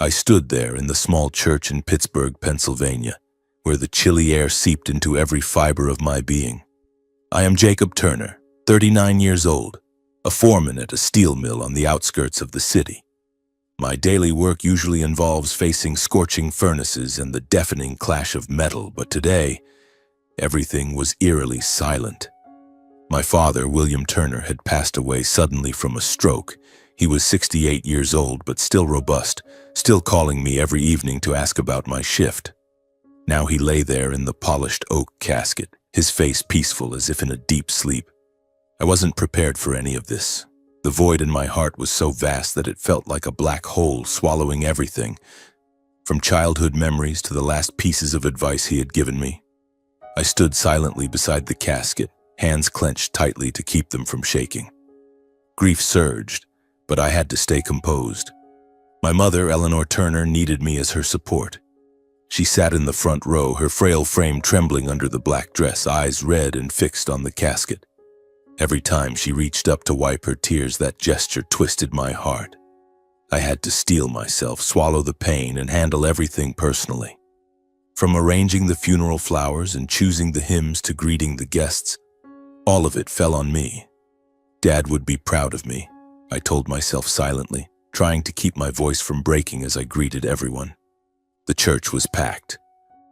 I stood there in the small church in Pittsburgh, Pennsylvania, where the chilly air seeped into every fiber of my being. I am Jacob Turner, 39 years old, a foreman at a steel mill on the outskirts of the city. My daily work usually involves facing scorching furnaces and the deafening clash of metal, but today, everything was eerily silent. My father, William Turner, had passed away suddenly from a stroke. He was 68 years old, but still robust, still calling me every evening to ask about my shift. Now he lay there in the polished oak casket, his face peaceful as if in a deep sleep. I wasn't prepared for any of this. The void in my heart was so vast that it felt like a black hole swallowing everything, from childhood memories to the last pieces of advice he had given me. I stood silently beside the casket, hands clenched tightly to keep them from shaking. Grief surged, but I had to stay composed. My mother, Eleanor Turner, needed me as her support. She sat in the front row, her frail frame trembling under the black dress, eyes red and fixed on the casket. Every time she reached up to wipe her tears, that gesture twisted my heart. I had to steel myself, swallow the pain, and handle everything personally. From arranging the funeral flowers and choosing the hymns to greeting the guests, all of it fell on me. Dad would be proud of me, I told myself silently, trying to keep my voice from breaking as I greeted everyone. The church was packed.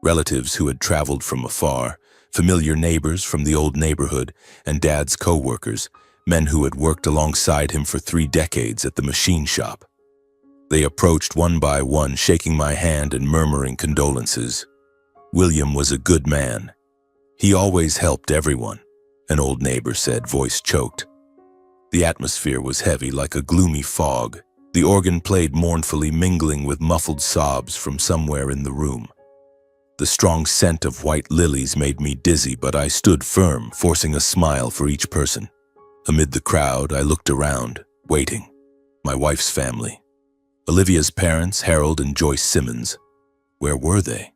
Relatives who had traveled from afar, familiar neighbors from the old neighborhood, and Dad's co-workers, men who had worked alongside him for 3 decades at the machine shop. They approached one by one, shaking my hand and murmuring condolences. William was a good man. He always helped everyone, an old neighbor said, voice choked. The atmosphere was heavy, like a gloomy fog. The organ played mournfully, mingling with muffled sobs from somewhere in the room. The strong scent of white lilies made me dizzy, but I stood firm, forcing a smile for each person. Amid the crowd, I looked around, waiting. My wife's family. Olivia's parents, Harold and Joyce Simmons. Where were they?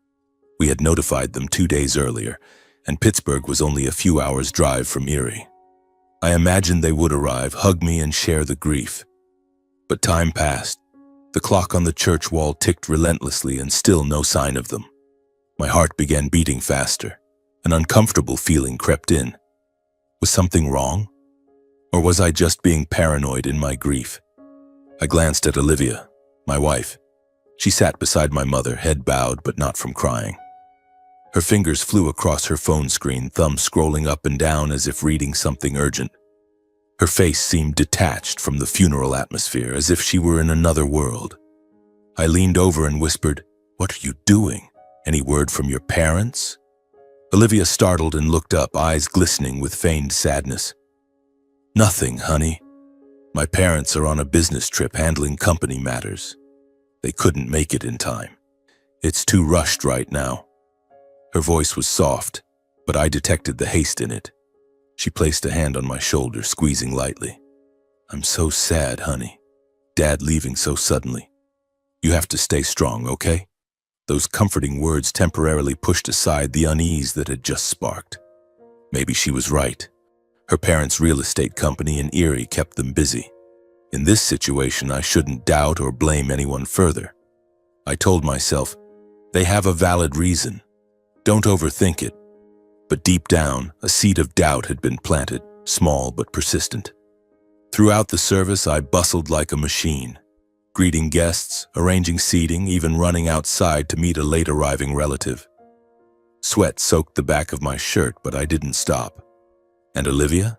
We had notified them 2 days earlier, and Pittsburgh was only a few hours' drive from Erie. I imagined they would arrive, hug me, and share the grief. But time passed. The clock on the church wall ticked relentlessly, and still no sign of them. My heart began beating faster. An uncomfortable feeling crept in. Was something wrong? Or was I just being paranoid in my grief? I glanced at Olivia, my wife. She sat beside my mother, head bowed but not from crying. Her fingers flew across her phone screen, thumb scrolling up and down as if reading something urgent. Her face seemed detached from the funeral atmosphere, as if she were in another world. I leaned over and whispered, "What are you doing? Any word from your parents?" Olivia startled and looked up, eyes glistening with feigned sadness. "Nothing, honey. My parents are on a business trip handling company matters. They couldn't make it in time. It's too rushed right now." Her voice was soft, but I detected the haste in it. She placed a hand on my shoulder, squeezing lightly. "I'm so sad, honey. Dad leaving so suddenly. You have to stay strong, okay?" Those comforting words temporarily pushed aside the unease that had just sparked. Maybe she was right. Her parents' real estate company in Erie kept them busy. In this situation, I shouldn't doubt or blame anyone further. I told myself, they have a valid reason. Don't overthink it. But deep down, a seed of doubt had been planted, small but persistent. Throughout the service, I bustled like a machine, greeting guests, arranging seating, even running outside to meet a late-arriving relative. Sweat soaked the back of my shirt, but I didn't stop. And Olivia?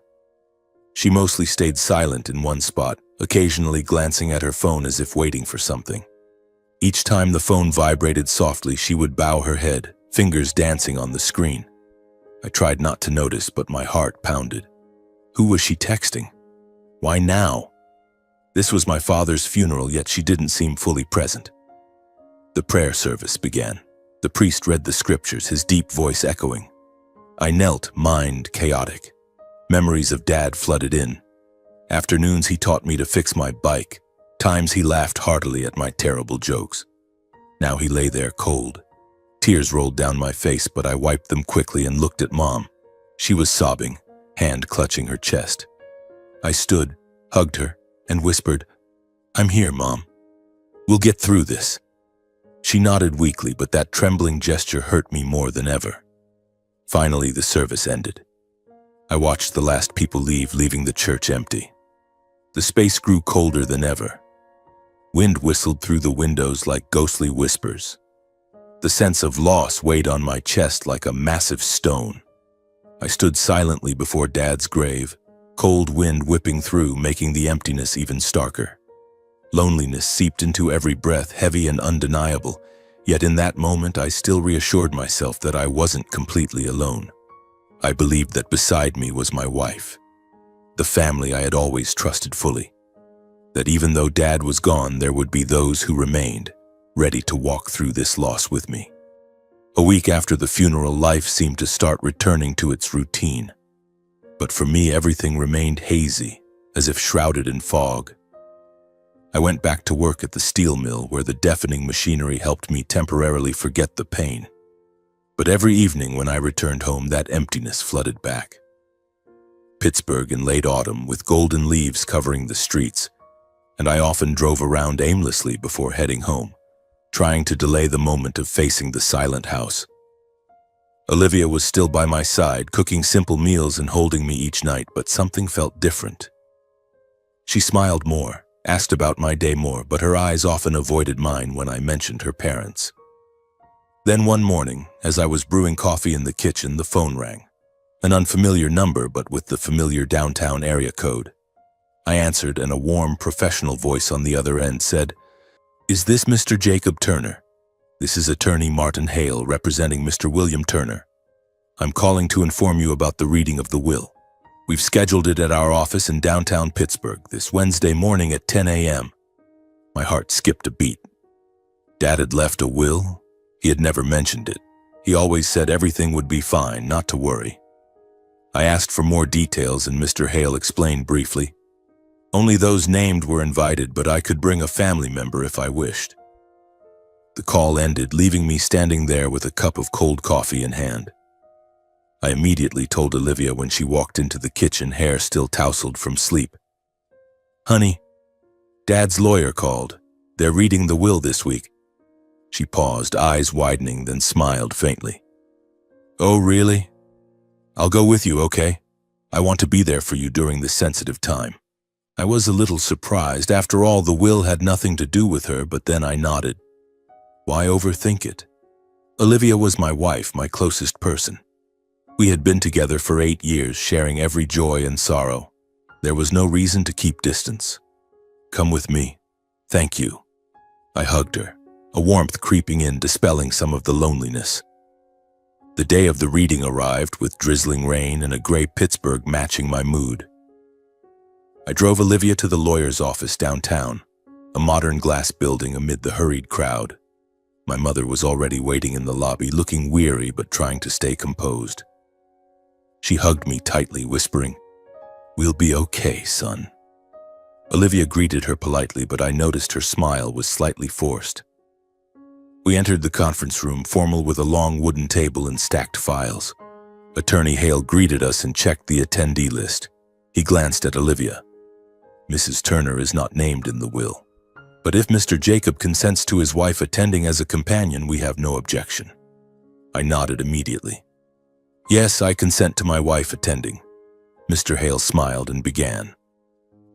She mostly stayed silent in one spot, occasionally glancing at her phone as if waiting for something. Each time the phone vibrated softly, she would bow her head, fingers dancing on the screen. I tried not to notice, but my heart pounded. Who was she texting? Why now? This was my father's funeral, yet she didn't seem fully present. The prayer service began. The priest read the scriptures, his deep voice echoing. I knelt, mind chaotic. Memories of Dad flooded in. Afternoons he taught me to fix my bike. Times he laughed heartily at my terrible jokes. Now he lay there cold. Tears rolled down my face, but I wiped them quickly and looked at Mom. She was sobbing, hand clutching her chest. I stood, hugged her, and whispered, "I'm here, Mom." We'll get through this." She nodded weakly, but that trembling gesture hurt me more than ever. Finally, the service ended. I watched the last people leave, leaving the church empty. The space grew colder than ever. Wind whistled through the windows like ghostly whispers. The sense of loss weighed on my chest like a massive stone. I stood silently before Dad's grave, cold wind whipping through, making the emptiness even starker. Loneliness seeped into every breath, heavy and undeniable, yet in that moment I still reassured myself that I wasn't completely alone. I believed that beside me was my wife, the family I had always trusted fully, that even though Dad was gone, there would be those who remained, ready to walk through this loss with me. A week after the funeral, life seemed to start returning to its routine. But for me, everything remained hazy, as if shrouded in fog. I went back to work at the steel mill, where the deafening machinery helped me temporarily forget the pain. But every evening when I returned home, that emptiness flooded back. Pittsburgh in late autumn, with golden leaves covering the streets, and I often drove around aimlessly before heading home, trying to delay the moment of facing the silent house. Olivia was still by my side, cooking simple meals and holding me each night, but something felt different. She smiled more, asked about my day more, but her eyes often avoided mine when I mentioned her parents. Then one morning, as I was brewing coffee in the kitchen, the phone rang. An unfamiliar number, but with the familiar downtown area code. I answered, and a warm, professional voice on the other end said, "Is this Mr. Jacob Turner? This is attorney Martin Hale, representing Mr. William Turner. I'm calling to inform you about the reading of the will. We've scheduled it at our office in downtown Pittsburgh this Wednesday morning at 10 a.m. My heart skipped a beat. Dad had left a will? He had never mentioned it. He always said everything would be fine, not to worry. I asked for more details, and Mr. Hale explained briefly. Only those named were invited, but I could bring a family member if I wished. The call ended, leaving me standing there with a cup of cold coffee in hand. I immediately told Olivia when she walked into the kitchen, hair still tousled from sleep. "Honey, Dad's lawyer called. They're reading the will this week." She paused, eyes widening, then smiled faintly. "Oh, really? I'll go with you, okay? I want to be there for you during this sensitive time." I was a little surprised. After all, the will had nothing to do with her, but then I nodded. Why overthink it? Olivia was my wife, my closest person. We had been together for 8 years, sharing every joy and sorrow. There was no reason to keep distance. "Come with me. Thank you." I hugged her, a warmth creeping in, dispelling some of the loneliness. The day of the reading arrived, with drizzling rain and a gray Pittsburgh matching my mood. I drove Olivia to the lawyer's office downtown, a modern glass building amid the hurried crowd. My mother was already waiting in the lobby, looking weary but trying to stay composed. She hugged me tightly, whispering, "We'll be okay, son." Olivia greeted her politely, but I noticed her smile was slightly forced. We entered the conference room, formal, with a long wooden table and stacked files. Attorney Hale greeted us and checked the attendee list. He glanced at Olivia. "Mrs. Turner is not named in the will, but if Mr. Jacob consents to his wife attending as a companion, we have no objection." I nodded immediately. "Yes, I consent to my wife attending." Mr. Hale smiled and began.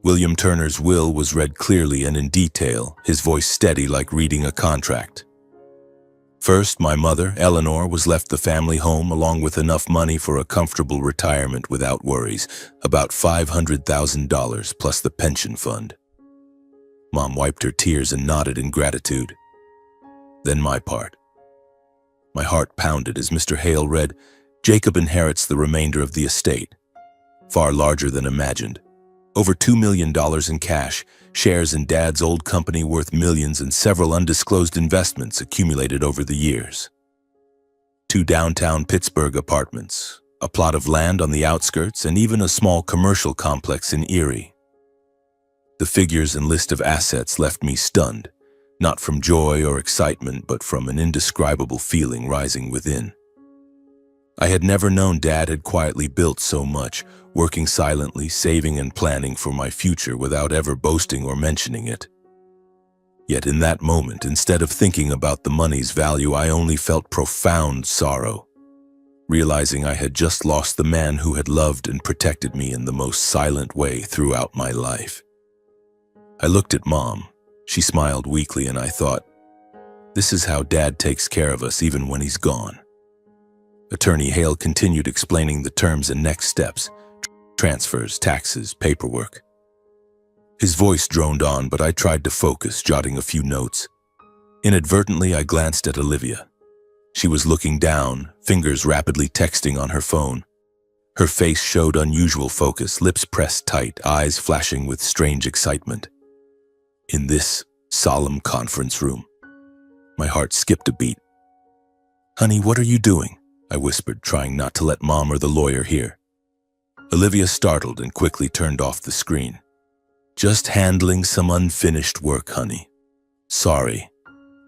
William Turner's will was read clearly and in detail, his voice steady like reading a contract. First, my mother, Eleanor, was left the family home along with enough money for a comfortable retirement without worries, about $500,000 plus the pension fund. Mom wiped her tears and nodded in gratitude. Then my part. My heart pounded as Mr. Hale read, "Jacob inherits the remainder of the estate. Far larger than imagined. Over $2 million in cash, shares in Dad's old company worth millions, and several undisclosed investments accumulated over the years. 2 downtown Pittsburgh apartments, a plot of land on the outskirts, and even a small commercial complex in Erie." The figures and list of assets left me stunned, not from joy or excitement, but from an indescribable feeling rising within. I had never known Dad had quietly built so much, working silently, saving and planning for my future without ever boasting or mentioning it. Yet in that moment, instead of thinking about the money's value, I only felt profound sorrow, realizing I had just lost the man who had loved and protected me in the most silent way throughout my life. I looked at Mom. She smiled weakly, and I thought, this is how Dad takes care of us even when he's gone. Attorney Hale continued explaining the terms and next steps, transfers, taxes, paperwork. His voice droned on, but I tried to focus, jotting a few notes. Inadvertently, I glanced at Olivia. She was looking down, fingers rapidly texting on her phone. Her face showed unusual focus, lips pressed tight, eyes flashing with strange excitement. In this solemn conference room, my heart skipped a beat. "Honey, what are you doing?" I whispered, trying not to let Mom or the lawyer hear. Olivia startled and quickly turned off the screen. "Just handling some unfinished work, honey. Sorry."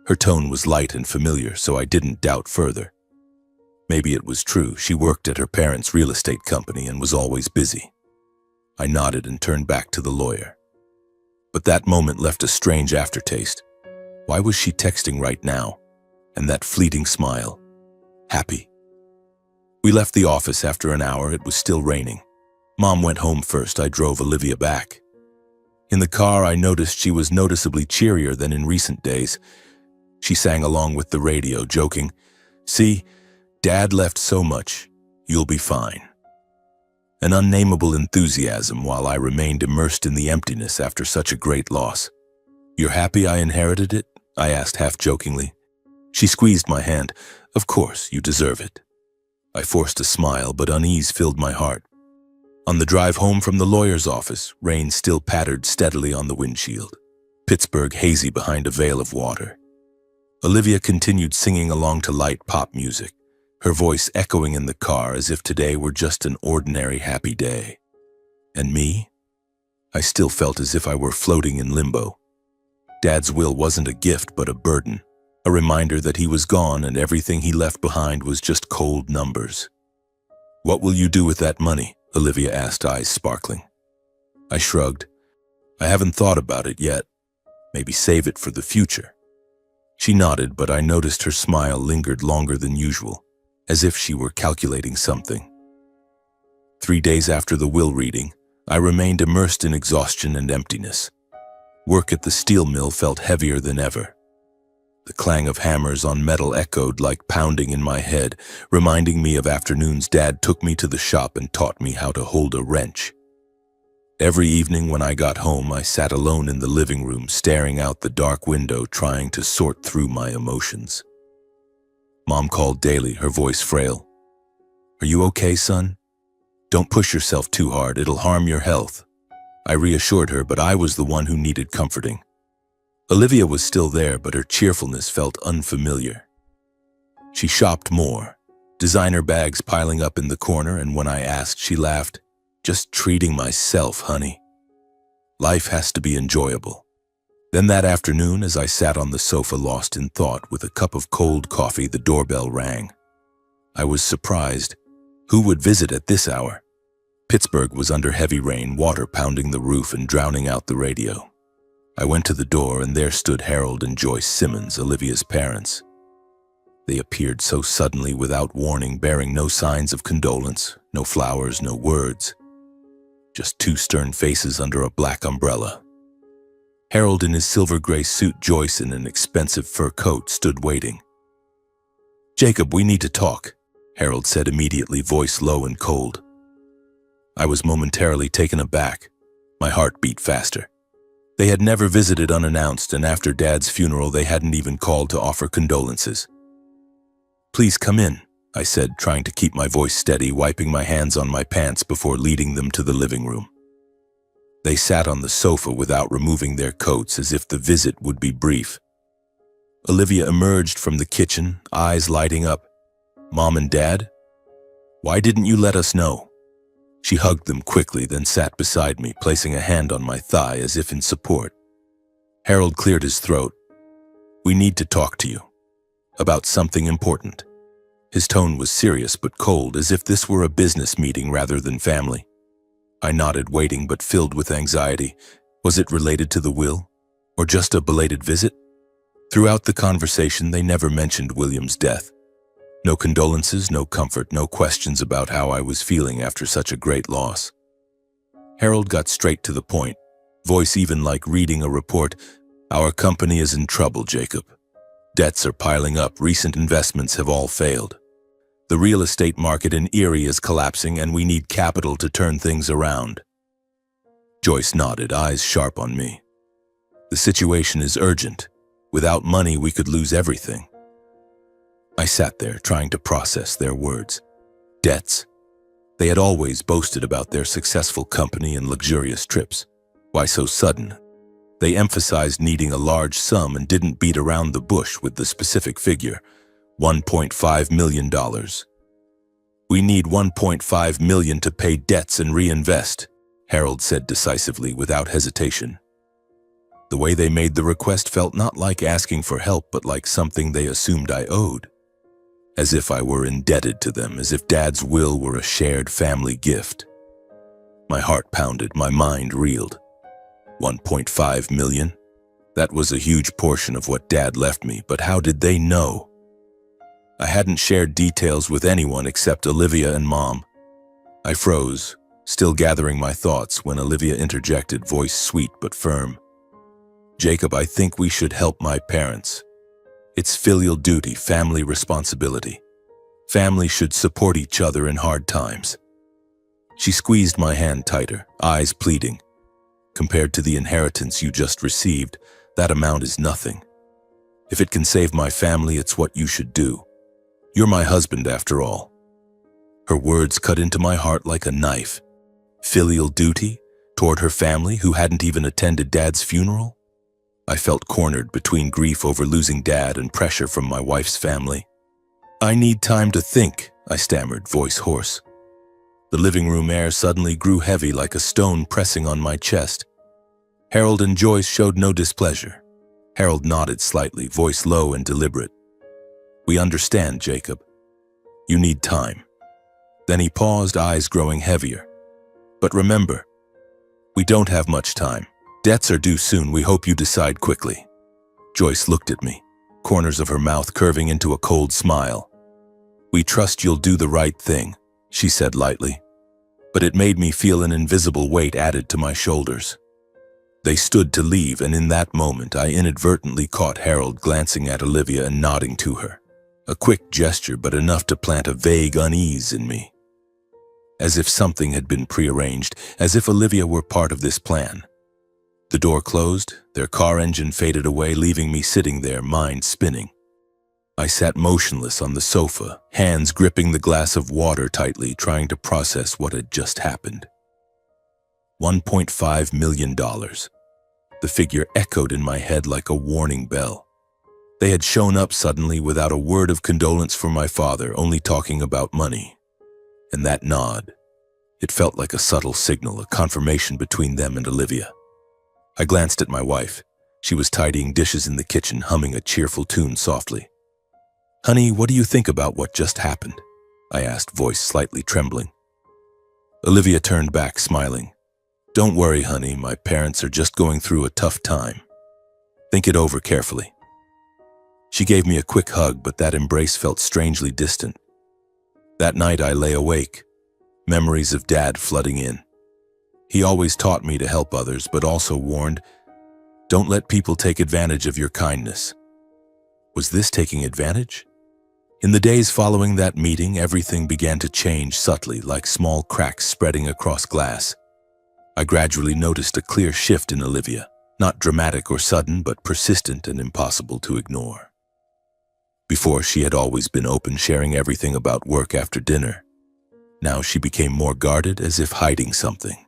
Her tone was light and familiar, so I didn't doubt further. Maybe it was true. She worked at her parents' real estate company and was always busy. I nodded and turned back to the lawyer. But that moment left a strange aftertaste. Why was she texting right now? And that fleeting smile. Happy. We left the office after an hour. It was still raining. Mom went home first. I drove Olivia back. In the car, I noticed she was noticeably cheerier than in recent days. She sang along with the radio, joking, "See, Dad left so much. You'll be fine." An unnameable enthusiasm while I remained immersed in the emptiness after such a great loss. "You're happy I inherited it?" I asked half-jokingly. She squeezed my hand. "Of course, you deserve it." I forced a smile, but unease filled my heart. On the drive home from the lawyer's office, rain still pattered steadily on the windshield, Pittsburgh hazy behind a veil of water. Olivia continued singing along to light pop music, her voice echoing in the car as if today were just an ordinary happy day. And me? I still felt as if I were floating in limbo. Dad's will wasn't a gift but a burden, a reminder that he was gone and everything he left behind was just cold numbers. "What will you do with that money?" Olivia asked, eyes sparkling. I shrugged. "I haven't thought about it yet. Maybe save it for the future." She nodded, but I noticed her smile lingered longer than usual, as if she were calculating something. 3 days after the will reading, I remained immersed in exhaustion and emptiness. Work at the steel mill felt heavier than ever. The clang of hammers on metal echoed like pounding in my head, reminding me of afternoons Dad took me to the shop and taught me how to hold a wrench. Every evening when I got home, I sat alone in the living room, staring out the dark window, trying to sort through my emotions. Mom called daily, her voice frail. "Are you okay, son? Don't push yourself too hard, it'll harm your health." I reassured her, but I was the one who needed comforting. Olivia was still there, but her cheerfulness felt unfamiliar. She shopped more, designer bags piling up in the corner, and when I asked, she laughed, "Just treating myself, honey. Life has to be enjoyable." Then that afternoon, as I sat on the sofa lost in thought with a cup of cold coffee, the doorbell rang. I was surprised. Who would visit at this hour? Pittsburgh was under heavy rain, water pounding the roof and drowning out the radio. I went to the door, and there stood Harold and Joyce Simmons, Olivia's parents. They appeared so suddenly, without warning, bearing no signs of condolence, no flowers, no words. Just two stern faces under a black umbrella. Harold in his silver-gray suit, Joyce in an expensive fur coat, stood waiting. "Jacob, we need to talk," Harold said immediately, voice low and cold. I was momentarily taken aback. My heart beat faster. They had never visited unannounced, and after Dad's funeral, they hadn't even called to offer condolences. "Please come in," I said, trying to keep my voice steady, wiping my hands on my pants before leading them to the living room. They sat on the sofa without removing their coats, as if the visit would be brief. Olivia emerged from the kitchen, eyes lighting up. "Mom and Dad? Why didn't you let us know?" She hugged them quickly, then sat beside me, placing a hand on my thigh as if in support. Harold cleared his throat. "We need to talk to you. About something important." His tone was serious but cold, as if this were a business meeting rather than family. I nodded, waiting but filled with anxiety. Was it related to the will? Or just a belated visit? Throughout the conversation, they never mentioned William's death. No condolences, no comfort, no questions about how I was feeling after such a great loss. Harold got straight to the point, voice even like reading a report. Our company is in trouble, Jacob. Debts are piling up, recent investments have all failed. The real estate market in Erie is collapsing and we need capital to turn things around. Joyce nodded, eyes sharp on me. The situation is urgent. Without money, we could lose everything. I sat there trying to process their words. Debts. They had always boasted about their successful company and luxurious trips. Why so sudden? They emphasized needing a large sum and didn't beat around the bush with the specific figure, $1.5 million. We need $1.5 million to pay debts and reinvest, Harold said decisively without hesitation. The way they made the request felt not like asking for help, but like something they assumed I owed. As if I were indebted to them, as if Dad's will were a shared family gift. My heart pounded, my mind reeled. 1.5 million? That was a huge portion of what Dad left me, but how did they know? I hadn't shared details with anyone except Olivia and Mom. I froze, still gathering my thoughts when Olivia interjected, voice sweet but firm. Jacob, I think we should help my parents. It's filial duty, family responsibility. Family should support each other in hard times. She squeezed my hand tighter, eyes pleading. Compared to the inheritance you just received, that amount is nothing. If it can save my family, it's what you should do. You're my husband, after all. Her words cut into my heart like a knife. Filial duty? Toward her family, who hadn't even attended Dad's funeral? I felt cornered between grief over losing Dad and pressure from my wife's family. I need time to think, I stammered, voice hoarse. The living room air suddenly grew heavy like a stone pressing on my chest. Harold and Joyce showed no displeasure. Harold nodded slightly, voice low and deliberate. We understand, Jacob. You need time. Then he paused, eyes growing heavier. But remember, we don't have much time. Debts are due soon. We hope you decide quickly. Joyce looked at me, corners of her mouth curving into a cold smile. We trust you'll do the right thing, she said lightly. But it made me feel an invisible weight added to my shoulders. They stood to leave, and in that moment I inadvertently caught Harold glancing at Olivia and nodding to her. A quick gesture, but enough to plant a vague unease in me. As if something had been prearranged, as if Olivia were part of this plan. The door closed, their car engine faded away, leaving me sitting there, mind spinning. I sat motionless on the sofa, hands gripping the glass of water tightly, trying to process what had just happened. $1.5 million. The figure echoed in my head like a warning bell. They had shown up suddenly without a word of condolence for my father, only talking about money. And that nod, it felt like a subtle signal, a confirmation between them and Olivia. I glanced at my wife. She was tidying dishes in the kitchen, humming a cheerful tune softly. Honey, what do you think about what just happened? I asked, voice slightly trembling. Olivia turned back, smiling. Don't worry, honey, my parents are just going through a tough time. Think it over carefully. She gave me a quick hug, but that embrace felt strangely distant. That night I lay awake, memories of Dad flooding in. He always taught me to help others, but also warned, don't let people take advantage of your kindness. Was this taking advantage? In the days following that meeting, everything began to change subtly, like small cracks spreading across glass. I gradually noticed a clear shift in Olivia, not dramatic or sudden, but persistent and impossible to ignore. Before, she had always been open, sharing everything about work after dinner. Now she became more guarded, as if hiding something.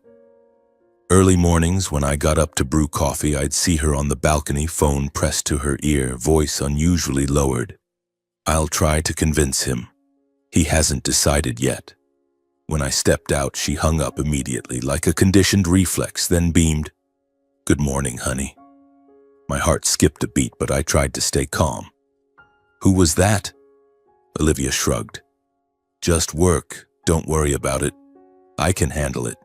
Early mornings, when I got up to brew coffee, I'd see her on the balcony, phone pressed to her ear, voice unusually lowered. I'll try to convince him. He hasn't decided yet. When I stepped out, she hung up immediately, like a conditioned reflex, then beamed, Good morning, honey. My heart skipped a beat, but I tried to stay calm. Who was that? Olivia shrugged. Just work. Don't worry about it. I can handle it.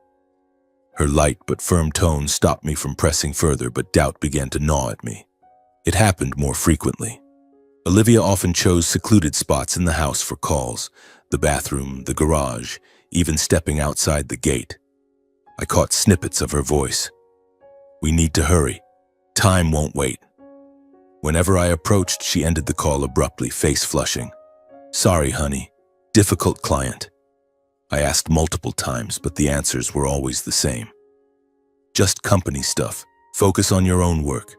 Her light but firm tone stopped me from pressing further, but doubt began to gnaw at me. It happened more frequently. Olivia often chose secluded spots in the house for calls, the bathroom, the garage, even stepping outside the gate. I caught snippets of her voice. "We need to hurry. Time won't wait." Whenever I approached, she ended the call abruptly, face flushing. "Sorry, honey. Difficult client." I asked multiple times, but the answers were always the same. "Just company stuff. Focus on your own work."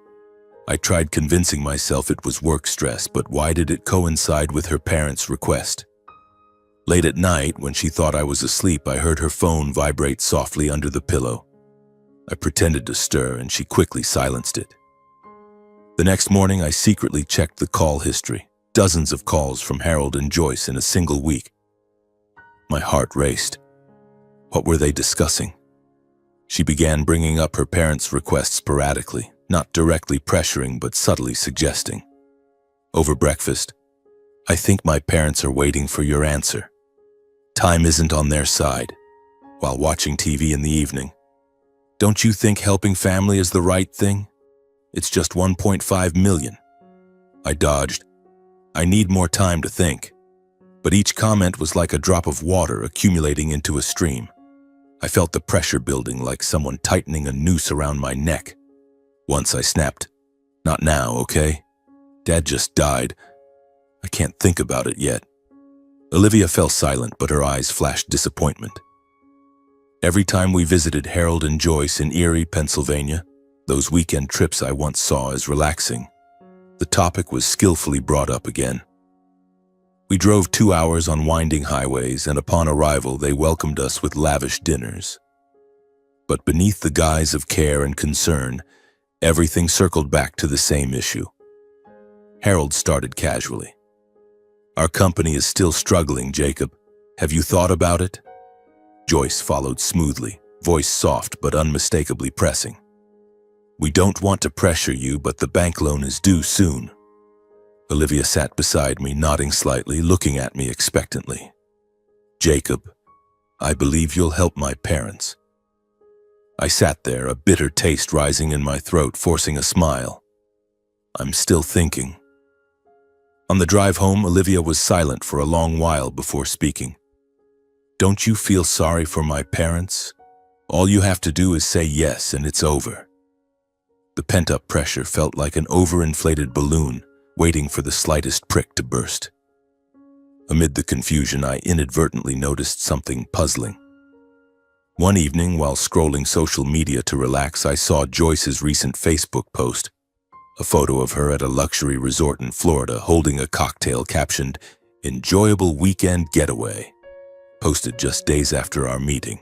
I tried convincing myself it was work stress, but why did it coincide with her parents' request? Late at night, when she thought I was asleep, I heard her phone vibrate softly under the pillow. I pretended to stir, and she quickly silenced it. The next morning, I secretly checked the call history. Dozens of calls from Harold and Joyce in a single week. My heart raced. What were they discussing? She began bringing up her parents' requests sporadically, not directly pressuring but subtly suggesting. Over breakfast, "I think my parents are waiting for your answer. Time isn't on their side." While watching TV in the evening, "Don't you think helping family is the right thing? It's just 1.5 million. I dodged. "I need more time to think." But each comment was like a drop of water accumulating into a stream. I felt the pressure building, like someone tightening a noose around my neck. Once I snapped, "Not now, okay? Dad just died. I can't think about it yet." Olivia fell silent, but her eyes flashed disappointment. Every time we visited Harold and Joyce in Erie, Pennsylvania, those weekend trips I once saw as relaxing, the topic was skillfully brought up again. We drove 2 hours on winding highways, and upon arrival they welcomed us with lavish dinners. But beneath the guise of care and concern, everything circled back to the same issue. Harold started casually. "Our company is still struggling, Jacob. Have you thought about it?" Joyce followed smoothly, voice soft but unmistakably pressing. "We don't want to pressure you, but the bank loan is due soon." Olivia sat beside me, nodding slightly, looking at me expectantly. "Jacob, I believe you'll help my parents." I sat there, a bitter taste rising in my throat, forcing a smile. "I'm still thinking." On the drive home, Olivia was silent for a long while before speaking. "Don't you feel sorry for my parents? All you have to do is say yes and it's over." The pent-up pressure felt like an overinflated balloon, waiting for the slightest prick to burst. Amid the confusion, I inadvertently noticed something puzzling. One evening, while scrolling social media to relax, I saw Joyce's recent Facebook post, a photo of her at a luxury resort in Florida holding a cocktail captioned, "Enjoyable weekend getaway," posted just days after our meeting.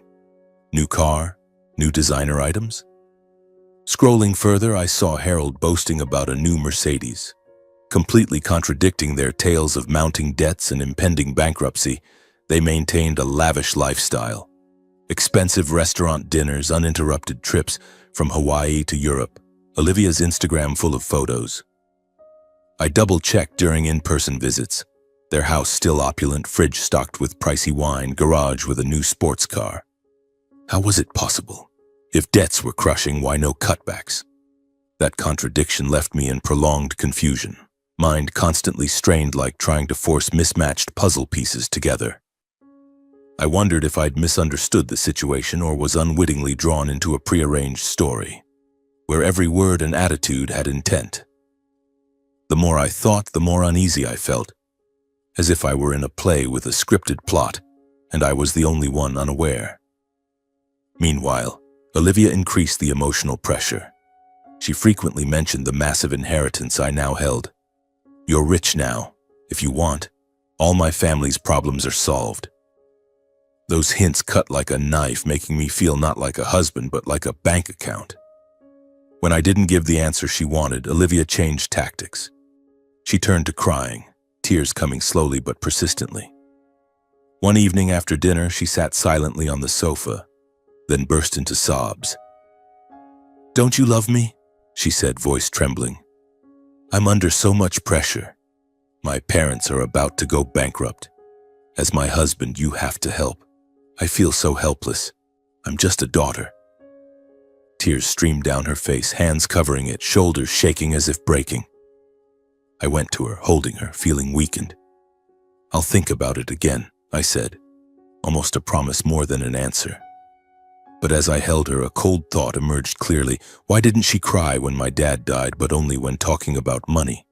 New car? New designer items? Scrolling further, I saw Harold boasting about a new Mercedes. Completely contradicting their tales of mounting debts and impending bankruptcy, they maintained a lavish lifestyle. Expensive restaurant dinners, uninterrupted trips from Hawaii to Europe, Olivia's Instagram full of photos. I double-checked during in-person visits. Their house still opulent, fridge stocked with pricey wine, garage with a new sports car. How was it possible? If debts were crushing, why no cutbacks? That contradiction left me in prolonged confusion, mind constantly strained like trying to force mismatched puzzle pieces together. I wondered if I'd misunderstood the situation or was unwittingly drawn into a prearranged story, where every word and attitude had intent. The more I thought, the more uneasy I felt, as if I were in a play with a scripted plot, and I was the only one unaware. Meanwhile, Olivia increased the emotional pressure. She frequently mentioned the massive inheritance I now held. "You're rich now. If you want, all my family's problems are solved." Those hints cut like a knife, making me feel not like a husband, but like a bank account. When I didn't give the answer she wanted, Olivia changed tactics. She turned to crying, tears coming slowly but persistently. One evening after dinner, she sat silently on the sofa, then burst into sobs. "Don't you love me?" she said, voice trembling. "I'm under so much pressure. My parents are about to go bankrupt. As my husband, you have to help. I feel so helpless. I'm just a daughter." Tears streamed down her face, hands covering it, shoulders shaking as if breaking. I went to her, holding her, feeling weakened. "I'll think about it again," I said, almost a promise more than an answer. But as I held her, a cold thought emerged clearly. Why didn't she cry when my dad died, but only when talking about money?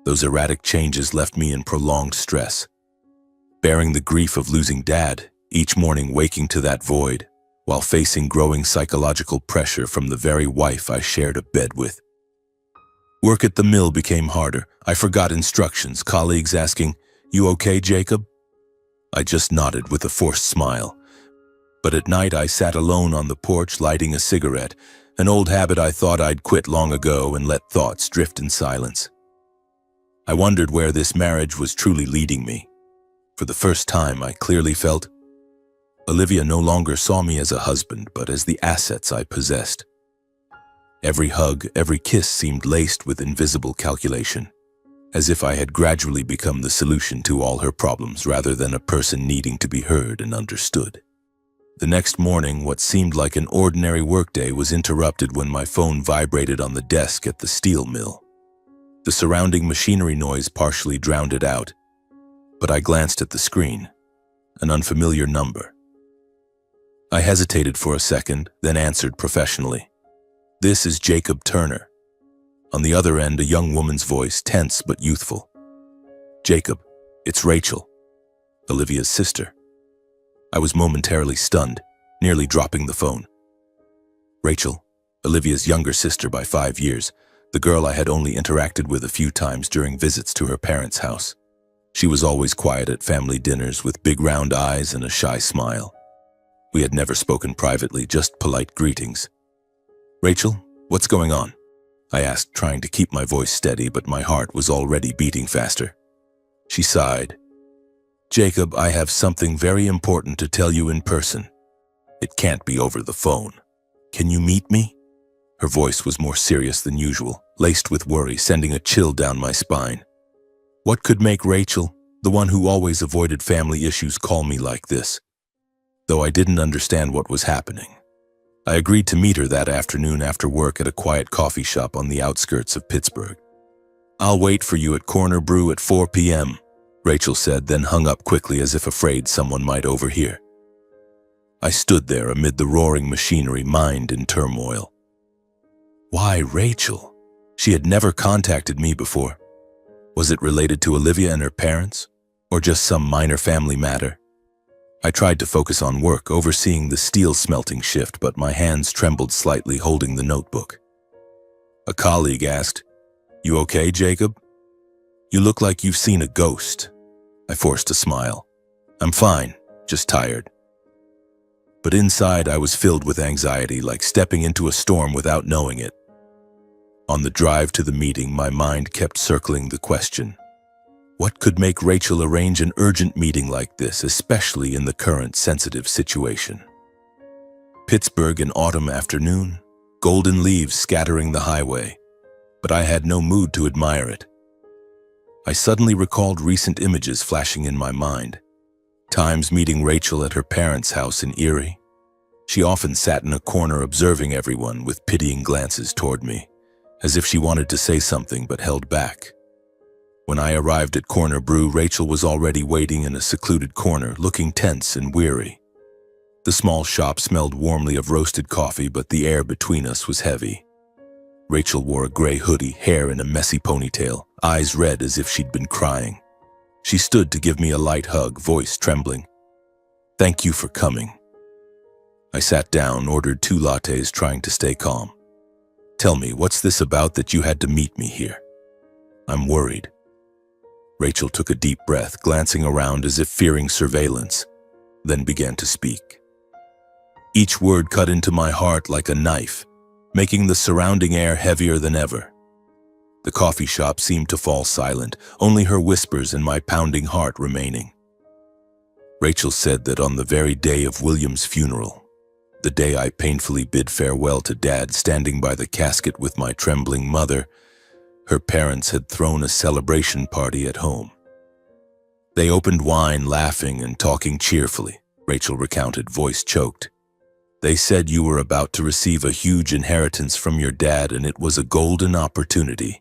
Those erratic changes left me in prolonged stress, bearing the grief of losing Dad, each morning waking to that void, while facing growing psychological pressure from the very wife I shared a bed with. Work at the mill became harder. I forgot instructions, colleagues asking, "You okay, Jacob?" I just nodded with a forced smile. But at night I sat alone on the porch lighting a cigarette, an old habit I thought I'd quit long ago, and let thoughts drift in silence. I wondered where this marriage was truly leading me. For the first time, I clearly felt Olivia no longer saw me as a husband, but as the assets I possessed. Every hug, every kiss seemed laced with invisible calculation, as if I had gradually become the solution to all her problems rather than a person needing to be heard and understood. The next morning, what seemed like an ordinary workday was interrupted when my phone vibrated on the desk at the steel mill. The surrounding machinery noise partially drowned it out, but I glanced at the screen, an unfamiliar number. I hesitated for a second, then answered professionally. "This is Jacob Turner." On the other end, a young woman's voice, tense but youthful. "Jacob, it's Rachel, Olivia's sister." I was momentarily stunned, nearly dropping the phone. Rachel, Olivia's younger sister by 5 years, the girl I had only interacted with a few times during visits to her parents' house. She was always quiet at family dinners with big round eyes and a shy smile. We had never spoken privately, just polite greetings. "Rachel, what's going on?" I asked, trying to keep my voice steady, but my heart was already beating faster. She sighed. "Jacob, I have something very important to tell you in person. It can't be over the phone. Can you meet me?" Her voice was more serious than usual, laced with worry, sending a chill down my spine. What could make Rachel, the one who always avoided family issues, call me like this? Though I didn't understand what was happening, I agreed to meet her that afternoon after work at a quiet coffee shop on the outskirts of Pittsburgh. "I'll wait for you at Corner Brew at 4 p.m., Rachel said, then hung up quickly as if afraid someone might overhear. I stood there amid the roaring machinery, mind in turmoil. Why Rachel? She had never contacted me before. Was it related to Olivia and her parents, or just some minor family matter? I tried to focus on work, overseeing the steel smelting shift, but my hands trembled slightly holding the notebook. A colleague asked, "You okay, Jacob? You look like you've seen a ghost." I forced a smile. "I'm fine, just tired." But inside I was filled with anxiety, like stepping into a storm without knowing it. On the drive to the meeting, my mind kept circling the question, what could make Rachel arrange an urgent meeting like this, especially in the current sensitive situation? Pittsburgh, an autumn afternoon, golden leaves scattering the highway, but I had no mood to admire it. I suddenly recalled recent images flashing in my mind. Times meeting Rachel at her parents' house in Erie. She often sat in a corner observing everyone with pitying glances toward me, as if she wanted to say something but held back. When I arrived at Corner Brew, Rachel was already waiting in a secluded corner, looking tense and weary. The small shop smelled warmly of roasted coffee, but the air between us was heavy. Rachel wore a gray hoodie, hair in a messy ponytail, eyes red as if she'd been crying. She stood to give me a light hug, voice trembling. "Thank you for coming." I sat down, ordered 2 lattes, trying to stay calm. "Tell me, what's this about that you had to meet me here? I'm worried." Rachel took a deep breath, glancing around as if fearing surveillance, then began to speak. Each word cut into my heart like a knife, making the surrounding air heavier than ever. The coffee shop seemed to fall silent, only her whispers and my pounding heart remaining. Rachel said that on the very day of William's funeral, the day I painfully bid farewell to Dad, standing by the casket with my trembling mother, her parents had thrown a celebration party at home. They opened wine, laughing and talking cheerfully, Rachel recounted, voice choked. They said you were about to receive a huge inheritance from your dad and it was a golden opportunity.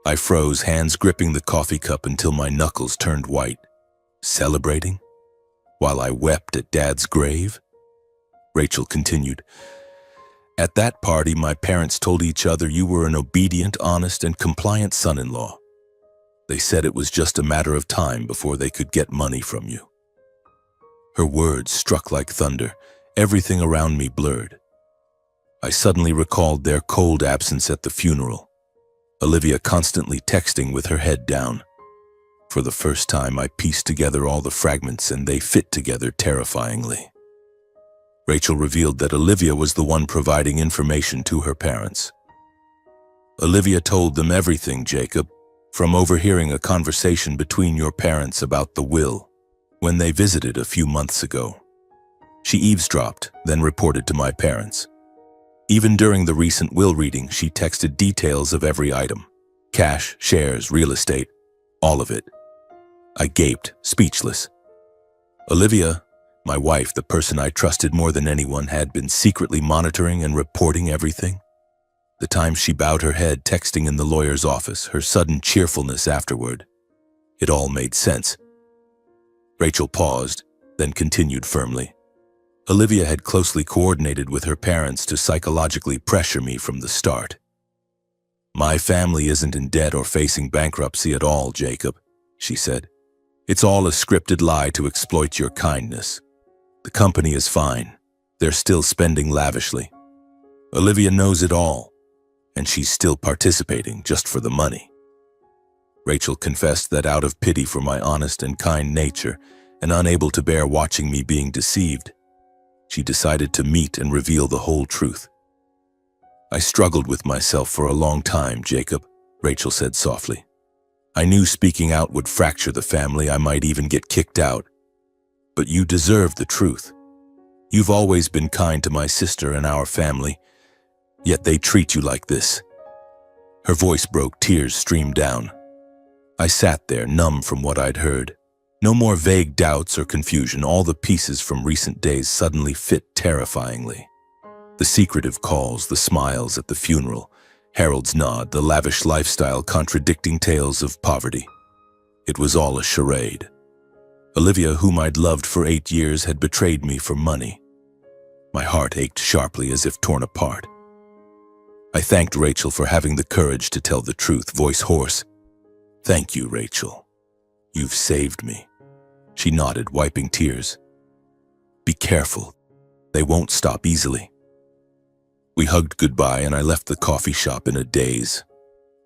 I froze, hands gripping the coffee cup until my knuckles turned white. Celebrating? While I wept at Dad's grave? Rachel continued. At that party, my parents told each other you were an obedient, honest, and compliant son-in-law. They said it was just a matter of time before they could get money from you. Her words struck like thunder. Everything around me blurred. I suddenly recalled their cold absence at the funeral. Olivia constantly texting with her head down. For the first time, I pieced together all the fragments and they fit together terrifyingly. Rachel revealed that Olivia was the one providing information to her parents. Olivia told them everything, Jacob, from overhearing a conversation between your parents about the will when they visited a few months ago. She eavesdropped, then reported to my parents. Even during the recent will reading, she texted details of every item. Cash, shares, real estate, all of it. I gaped, speechless. Olivia, my wife, the person I trusted more than anyone, had been secretly monitoring and reporting everything. The time she bowed her head texting in the lawyer's office, her sudden cheerfulness afterward. It all made sense. Rachel paused, then continued firmly. Olivia had closely coordinated with her parents to psychologically pressure me from the start. My family isn't in debt or facing bankruptcy at all, Jacob, she said. It's all a scripted lie to exploit your kindness. The company is fine. They're still spending lavishly. Olivia knows it all, and she's still participating just for the money. Rachel confessed that out of pity for my honest and kind nature and unable to bear watching me being deceived, she decided to meet and reveal the whole truth. I struggled with myself for a long time, Jacob, Rachel said softly. I knew speaking out would fracture the family. I might even get kicked out. But you deserve the truth. You've always been kind to my sister and our family, yet they treat you like this. Her voice broke, tears streamed down. I sat there, numb from what I'd heard. No more vague doubts or confusion. All the pieces from recent days suddenly fit terrifyingly. The secretive calls, the smiles at the funeral, Harold's nod, the lavish lifestyle contradicting tales of poverty. It was all a charade. Olivia, whom I'd loved for 8 years, had betrayed me for money. My heart ached sharply as if torn apart. I thanked Rachel for having the courage to tell the truth, voice hoarse. Thank you, Rachel. You've saved me. She nodded, wiping tears. Be careful. They won't stop easily. We hugged goodbye and I left the coffee shop in a daze.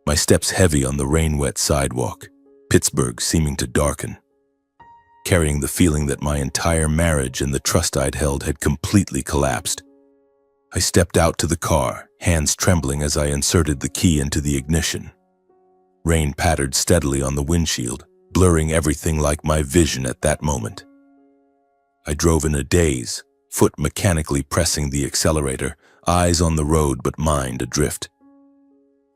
My steps heavy on the rain-wet sidewalk, Pittsburgh seeming to darken. Carrying the feeling that my entire marriage and the trust I'd held had completely collapsed. I stepped out to the car, hands trembling as I inserted the key into the ignition. Rain pattered steadily on the windshield, blurring everything like my vision at that moment. I drove in a daze, foot mechanically pressing the accelerator, eyes on the road but mind adrift.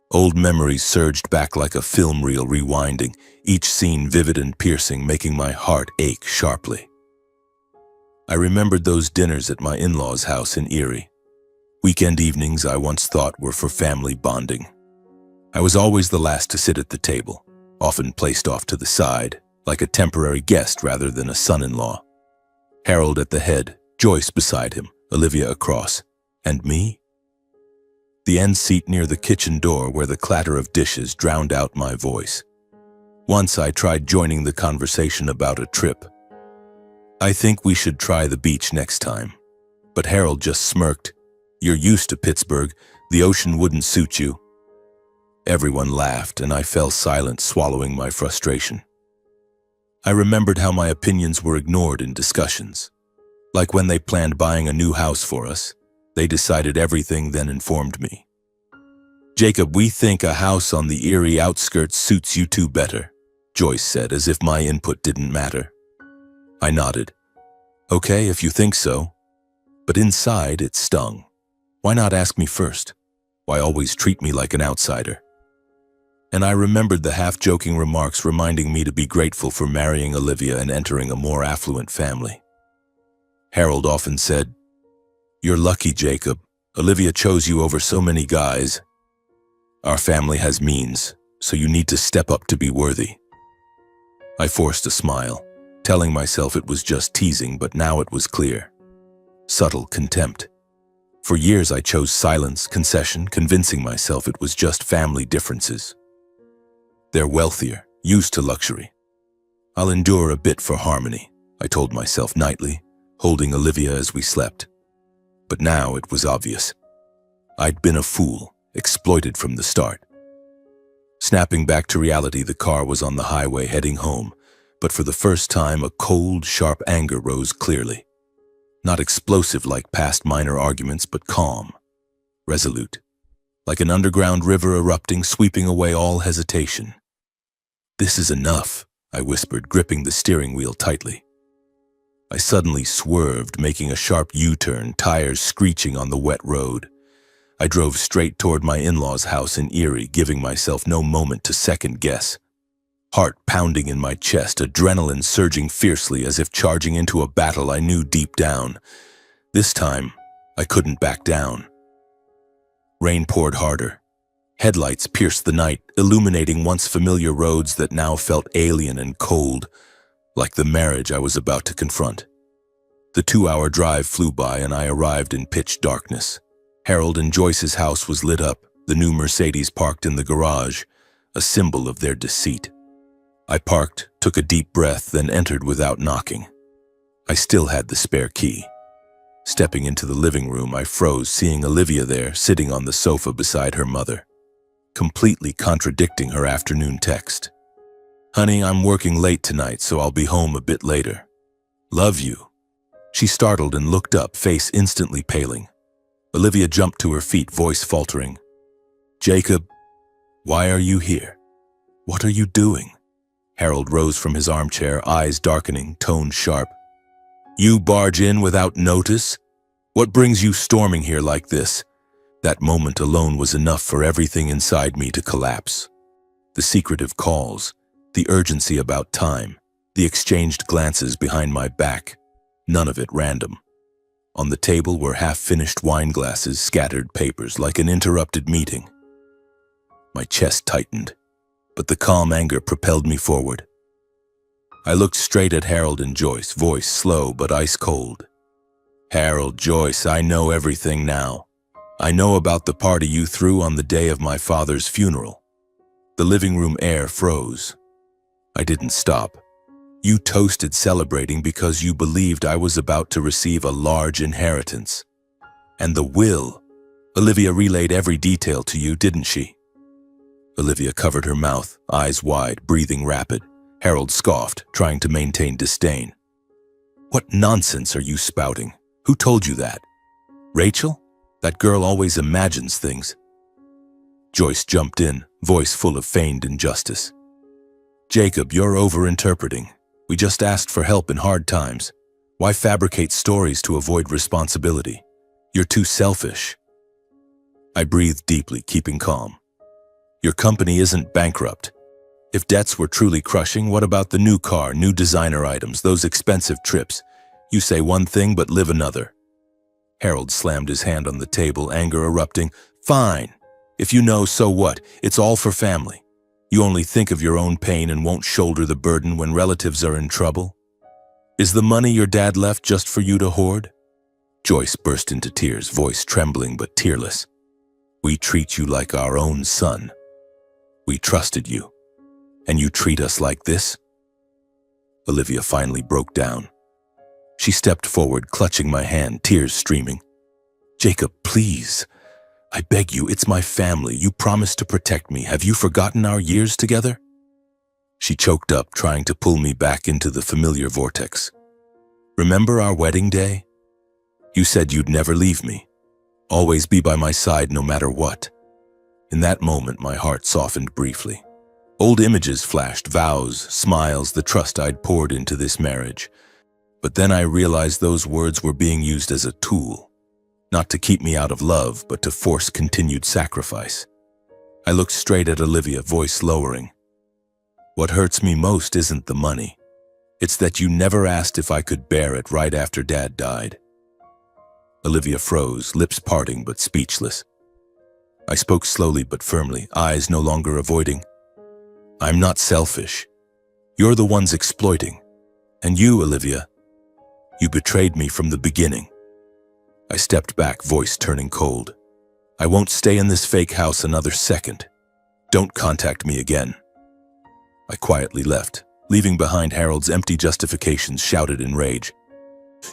Old memories surged back like a film reel rewinding, each scene vivid and piercing, making my heart ache sharply. I remembered those dinners at my in-laws' house in Erie. Weekend evenings I once thought were for family bonding. I was always the last to sit at the table, often placed off to the side, like a temporary guest rather than a son-in-law. Harold at the head, Joyce beside him, Olivia across, and me? The end seat near the kitchen door where the clatter of dishes drowned out my voice. Once I tried joining the conversation about a trip. I think we should try the beach next time. But Harold just smirked. You're used to Pittsburgh. The ocean wouldn't suit you. Everyone laughed and I fell silent, swallowing my frustration. I remembered how my opinions were ignored in discussions. Like when they planned buying a new house for us. They decided everything, then informed me. Jacob, we think a house on the Erie outskirts suits you two better, Joyce said, as if my input didn't matter. I nodded. Okay, if you think so. But inside, it stung. Why not ask me first? Why always treat me like an outsider? And I remembered the half-joking remarks reminding me to be grateful for marrying Olivia and entering a more affluent family. Harold often said, You're lucky, Jacob. Olivia chose you over so many guys. Our family has means, so you need to step up to be worthy. I forced a smile, telling myself it was just teasing, but now it was clear. Subtle contempt. For years I chose silence, concession, convincing myself it was just family differences. They're wealthier, used to luxury. I'll endure a bit for harmony, I told myself nightly, holding Olivia as we slept. But now it was obvious. I'd been a fool, exploited from the start. Snapping back to reality, the car was on the highway heading home, but for the first time a cold, sharp anger rose clearly. Not explosive like past minor arguments, but calm, resolute, like an underground river erupting, sweeping away all hesitation. "This is enough," I whispered, gripping the steering wheel tightly. I suddenly swerved, making a sharp U-turn, tires screeching on the wet road. I drove straight toward my in-laws' house in Erie, giving myself no moment to second-guess. Heart pounding in my chest, adrenaline surging fiercely as if charging into a battle I knew deep down. This time, I couldn't back down. Rain poured harder. Headlights pierced the night, illuminating once familiar roads that now felt alien and cold, like the marriage I was about to confront. The 2-hour drive flew by and I arrived in pitch darkness. Harold and Joyce's house was lit up, the new Mercedes parked in the garage, a symbol of their deceit. I parked, took a deep breath, then entered without knocking. I still had the spare key. Stepping into the living room, I froze, seeing Olivia there, sitting on the sofa beside her mother, completely contradicting her afternoon text. "Honey, I'm working late tonight, so I'll be home a bit later. Love you." She startled and looked up, face instantly paling. Olivia jumped to her feet, voice faltering. "Jacob, why are you here? What are you doing?" Harold rose from his armchair, eyes darkening, tone sharp. "You barge in without notice? What brings you storming here like this?" That moment alone was enough for everything inside me to collapse. The secretive calls, the urgency about time, the exchanged glances behind my back, none of it random. On the table were half-finished wine glasses, scattered papers, like an interrupted meeting. My chest tightened, but the calm anger propelled me forward. I looked straight at Harold and Joyce, voice slow but ice-cold. "Harold, Joyce, I know everything now. I know about the party you threw on the day of my father's funeral." The living room air froze. I didn't stop. "You toasted celebrating because you believed I was about to receive a large inheritance. And the will. Olivia relayed every detail to you, didn't she?" Olivia covered her mouth, eyes wide, breathing rapid. Harold scoffed, trying to maintain disdain. "What nonsense are you spouting? Who told you that? Rachel? That girl always imagines things." Joyce jumped in, voice full of feigned injustice. "Jacob, you're overinterpreting. We just asked for help in hard times. Why fabricate stories to avoid responsibility? You're too selfish." I breathed deeply, keeping calm. "Your company isn't bankrupt. If debts were truly crushing, what about the new car, new designer items, those expensive trips? You say one thing but live another." Harold slammed his hand on the table, anger erupting. "Fine. If you know, so what? It's all for family. You only think of your own pain and won't shoulder the burden when relatives are in trouble. Is the money your dad left just for you to hoard?" Joyce burst into tears, voice trembling but tearless. "We treat you like our own son. We trusted you. And you treat us like this?" Olivia finally broke down. She stepped forward, clutching my hand, tears streaming. "Jacob, please. I beg you, it's my family. You promised to protect me. Have you forgotten our years together?" She choked up, trying to pull me back into the familiar vortex. "Remember our wedding day? You said you'd never leave me. Always be by my side no matter what." In that moment, my heart softened briefly. Old images flashed, vows, smiles, the trust I'd poured into this marriage. But then I realized those words were being used as a tool, not to keep me out of love, but to force continued sacrifice. I looked straight at Olivia, voice lowering. "What hurts me most isn't the money. It's that you never asked if I could bear it right after Dad died." Olivia froze, lips parting but speechless. I spoke slowly but firmly, eyes no longer avoiding. I'm not selfish. You're the ones exploiting. And you, Olivia, you betrayed me from the beginning. I stepped back, voice turning cold. I won't stay in this fake house another second. Don't contact me again. I quietly left, leaving behind Harold's empty justifications shouted in rage.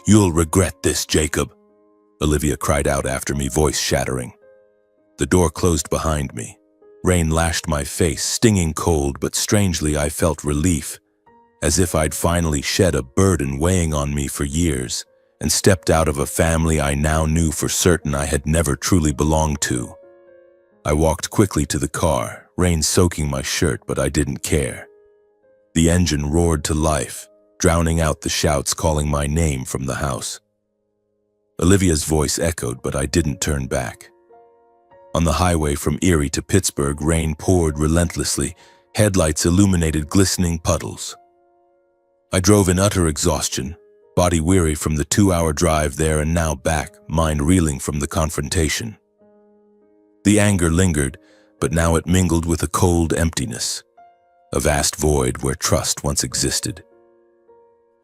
You'll regret this, Jacob, Olivia cried out after me, voice shattering. The door closed behind me. Rain lashed my face, stinging cold, but strangely I felt relief, as if I'd finally shed a burden weighing on me for years, and stepped out of a family I now knew for certain I had never truly belonged to. I walked quickly to the car, rain soaking my shirt, but I didn't care. The engine roared to life, drowning out the shouts calling my name from the house. Olivia's voice echoed, but I didn't turn back. On the highway from Erie to Pittsburgh, rain poured relentlessly, headlights illuminated glistening puddles. I drove in utter exhaustion, body weary from the 2-hour drive there and now back, mind reeling from the confrontation. The anger lingered, but now it mingled with a cold emptiness, a vast void where trust once existed.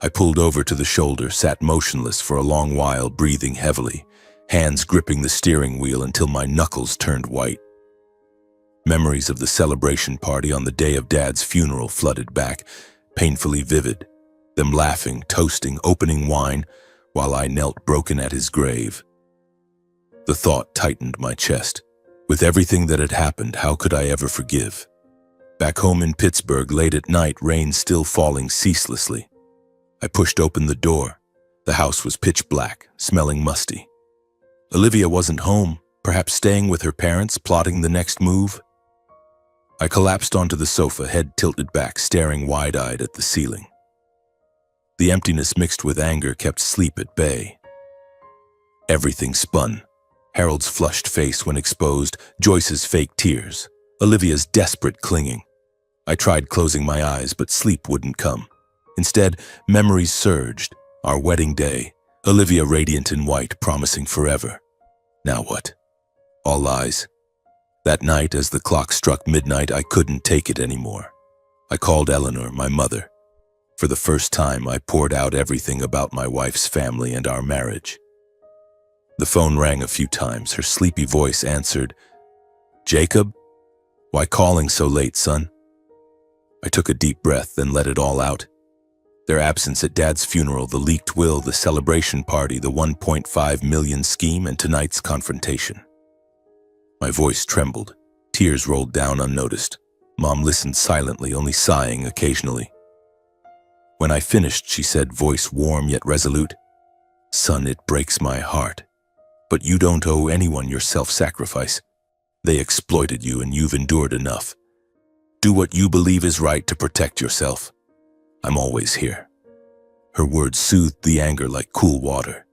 I pulled over to the shoulder, sat motionless for a long while, breathing heavily, hands gripping the steering wheel until my knuckles turned white. Memories of the celebration party on the day of Dad's funeral flooded back, painfully vivid, them laughing, toasting, opening wine, while I knelt broken at his grave. The thought tightened my chest. With everything that had happened, how could I ever forgive? Back home in Pittsburgh, late at night, rain still falling ceaselessly. I pushed open the door. The house was pitch black, smelling musty. Olivia wasn't home, perhaps staying with her parents, plotting the next move. I collapsed onto the sofa, head tilted back, staring wide-eyed at the ceiling. The emptiness mixed with anger kept sleep at bay. Everything spun. Harold's flushed face when exposed, Joyce's fake tears, Olivia's desperate clinging. I tried closing my eyes, but sleep wouldn't come. Instead, memories surged. Our wedding day, Olivia radiant in white, promising forever. Now what? All lies. That night, as the clock struck midnight, I couldn't take it anymore. I called Eleanor, my mother. For the first time, I poured out everything about my wife's family and our marriage. The phone rang a few times. Her sleepy voice answered, Jacob? Why calling so late, son? I took a deep breath, then let it all out. Their absence at Dad's funeral, the leaked will, the celebration party, the 1.5 million scheme, and tonight's confrontation. My voice trembled. Tears rolled down unnoticed. Mom listened silently, only sighing occasionally. When I finished, she said, voice warm yet resolute, Son, it breaks my heart. But you don't owe anyone your self-sacrifice. They exploited you and you've endured enough. Do what you believe is right to protect yourself. I'm always here. Her words soothed the anger like cool water.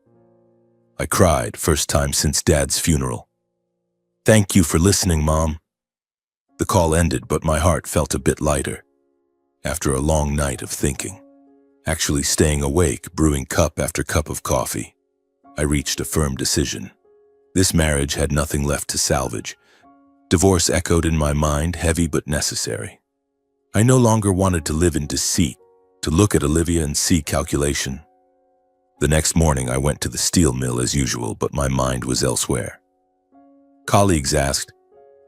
I cried, first time since Dad's funeral. Thank you for listening, Mom. The call ended, but my heart felt a bit lighter. After a long night of thinking, actually staying awake, brewing cup after cup of coffee, I reached a firm decision. This marriage had nothing left to salvage. Divorce echoed in my mind, heavy but necessary. I no longer wanted to live in deceit, to look at Olivia and see calculation. The next morning I went to the steel mill as usual, but my mind was elsewhere. Colleagues asked,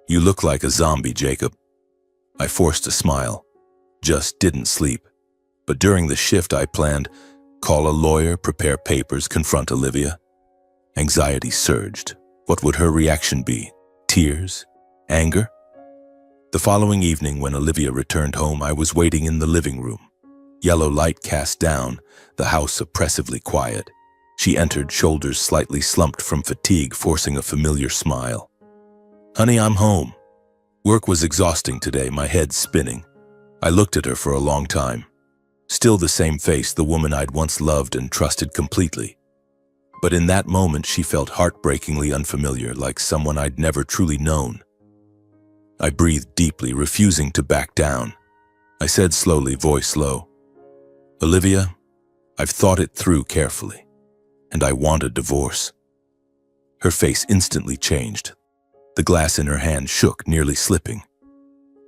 You look like a zombie, Jacob. I forced a smile. Just didn't sleep. But during the shift I planned, call a lawyer, prepare papers, confront Olivia. Anxiety surged. What would her reaction be? Tears? Anger? The following evening when Olivia returned home, I was waiting in the living room. Yellow light cast down, the house oppressively quiet. She entered, shoulders slightly slumped from fatigue, forcing a familiar smile. Honey, I'm home. Work was exhausting today, my head spinning. I looked at her for a long time. Still the same face, the woman I'd once loved and trusted completely. But in that moment, she felt heartbreakingly unfamiliar, like someone I'd never truly known. I breathed deeply, refusing to back down. I said slowly, voice low, Olivia, I've thought it through carefully, and I want a divorce. Her face instantly changed. The glass in her hand shook, nearly slipping.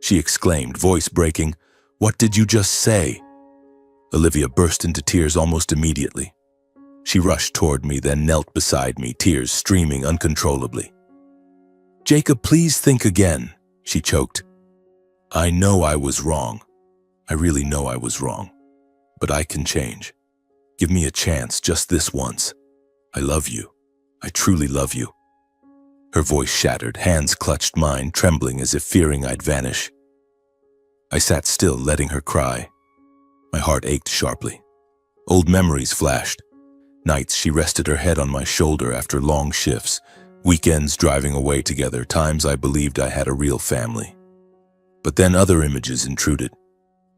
She exclaimed, voice breaking, "What did you just say?" Olivia burst into tears almost immediately. She rushed toward me, then knelt beside me, tears streaming uncontrollably. "Jacob, please think again," she choked. "I know I was wrong. I really know I was wrong. But I can change. Give me a chance, just this once. I love you. I truly love you." Her voice shattered, hands clutched mine, trembling as if fearing I'd vanish. I sat still, letting her cry. My heart ached sharply. Old memories flashed. Nights she rested her head on my shoulder after long shifts, weekends driving away together, times I believed I had a real family. But then other images intruded.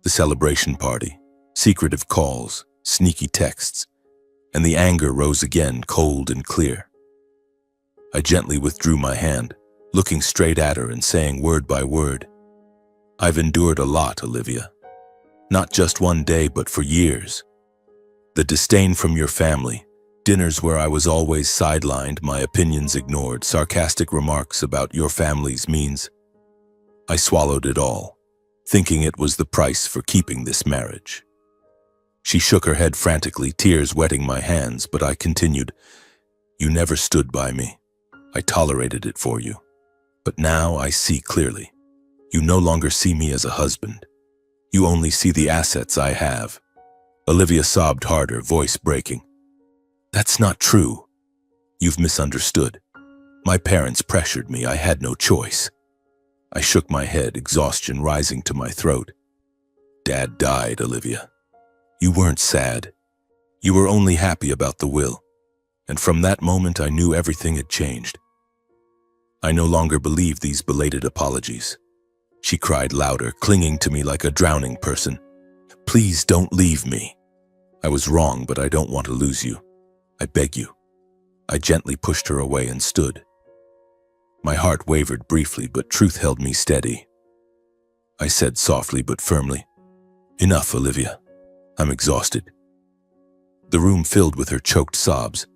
The celebration party, secretive calls, sneaky texts, and the anger rose again, cold and clear. I gently withdrew my hand, looking straight at her and saying word by word, "I've endured a lot, Olivia. Not just one day, but for years. The disdain from your family, dinners where I was always sidelined, my opinions ignored, sarcastic remarks about your family's means. I swallowed it all, thinking it was the price for keeping this marriage." She shook her head frantically, tears wetting my hands, but I continued, "You never stood by me. I tolerated it for you. But now I see clearly. You no longer see me as a husband. You only see the assets I have." Olivia sobbed harder, voice breaking. "That's not true. You've misunderstood. My parents pressured me. I had no choice." I shook my head, exhaustion rising to my throat. "Dad died, Olivia. You weren't sad. You were only happy about the will. And from that moment I knew everything had changed. I no longer believed these belated apologies." She cried louder, clinging to me like a drowning person. "Please don't leave me. I was wrong, but I don't want to lose you. I beg you." I gently pushed her away and stood. My heart wavered briefly, but truth held me steady. I said softly but firmly, "Enough, Olivia. I'm exhausted." The room filled with her choked sobs.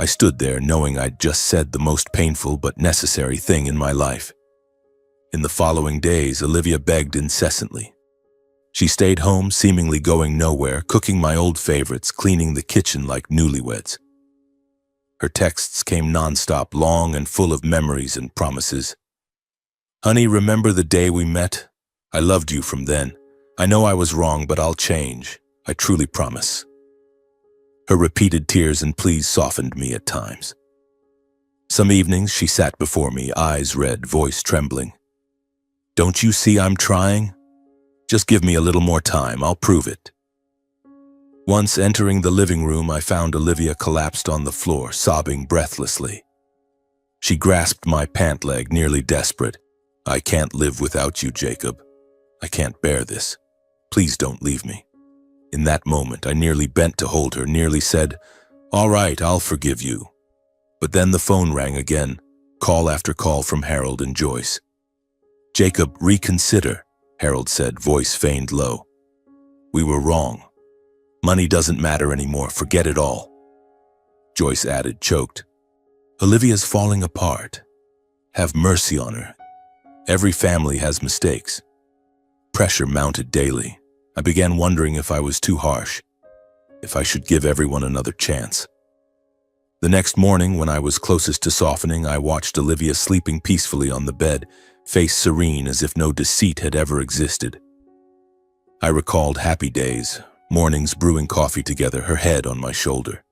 I stood there knowing I'd just said the most painful but necessary thing in my life. In the following days, Olivia begged incessantly. She stayed home, seemingly going nowhere, cooking my old favorites, cleaning the kitchen like newlyweds. Her texts came nonstop, long and full of memories and promises. "Honey, remember the day we met? I loved you from then. I know I was wrong, but I'll change. I truly promise." Her repeated tears and pleas softened me at times. Some evenings she sat before me, eyes red, voice trembling. "Don't you see I'm trying? Just give me a little more time, I'll prove it." Once entering the living room, I found Olivia collapsed on the floor, sobbing breathlessly. She grasped my pant leg, nearly desperate. "I can't live without you, Jacob. I can't bear this. Please don't leave me." In that moment, I nearly bent to hold her, nearly said, "All right, I'll forgive you." But then the phone rang again, call after call from Harold and Joyce. "Jacob, reconsider," Harold said, voice feigned low. "We were wrong. Money doesn't matter anymore, forget it all." Joyce added, choked, "Olivia's falling apart. Have mercy on her. Every family has mistakes." Pressure mounted daily. I began wondering if I was too harsh, if I should give everyone another chance. The next morning, when I was closest to softening, I watched Olivia sleeping peacefully on the bed, face serene as if no deceit had ever existed. I recalled happy days, mornings brewing coffee together, her head on my shoulder.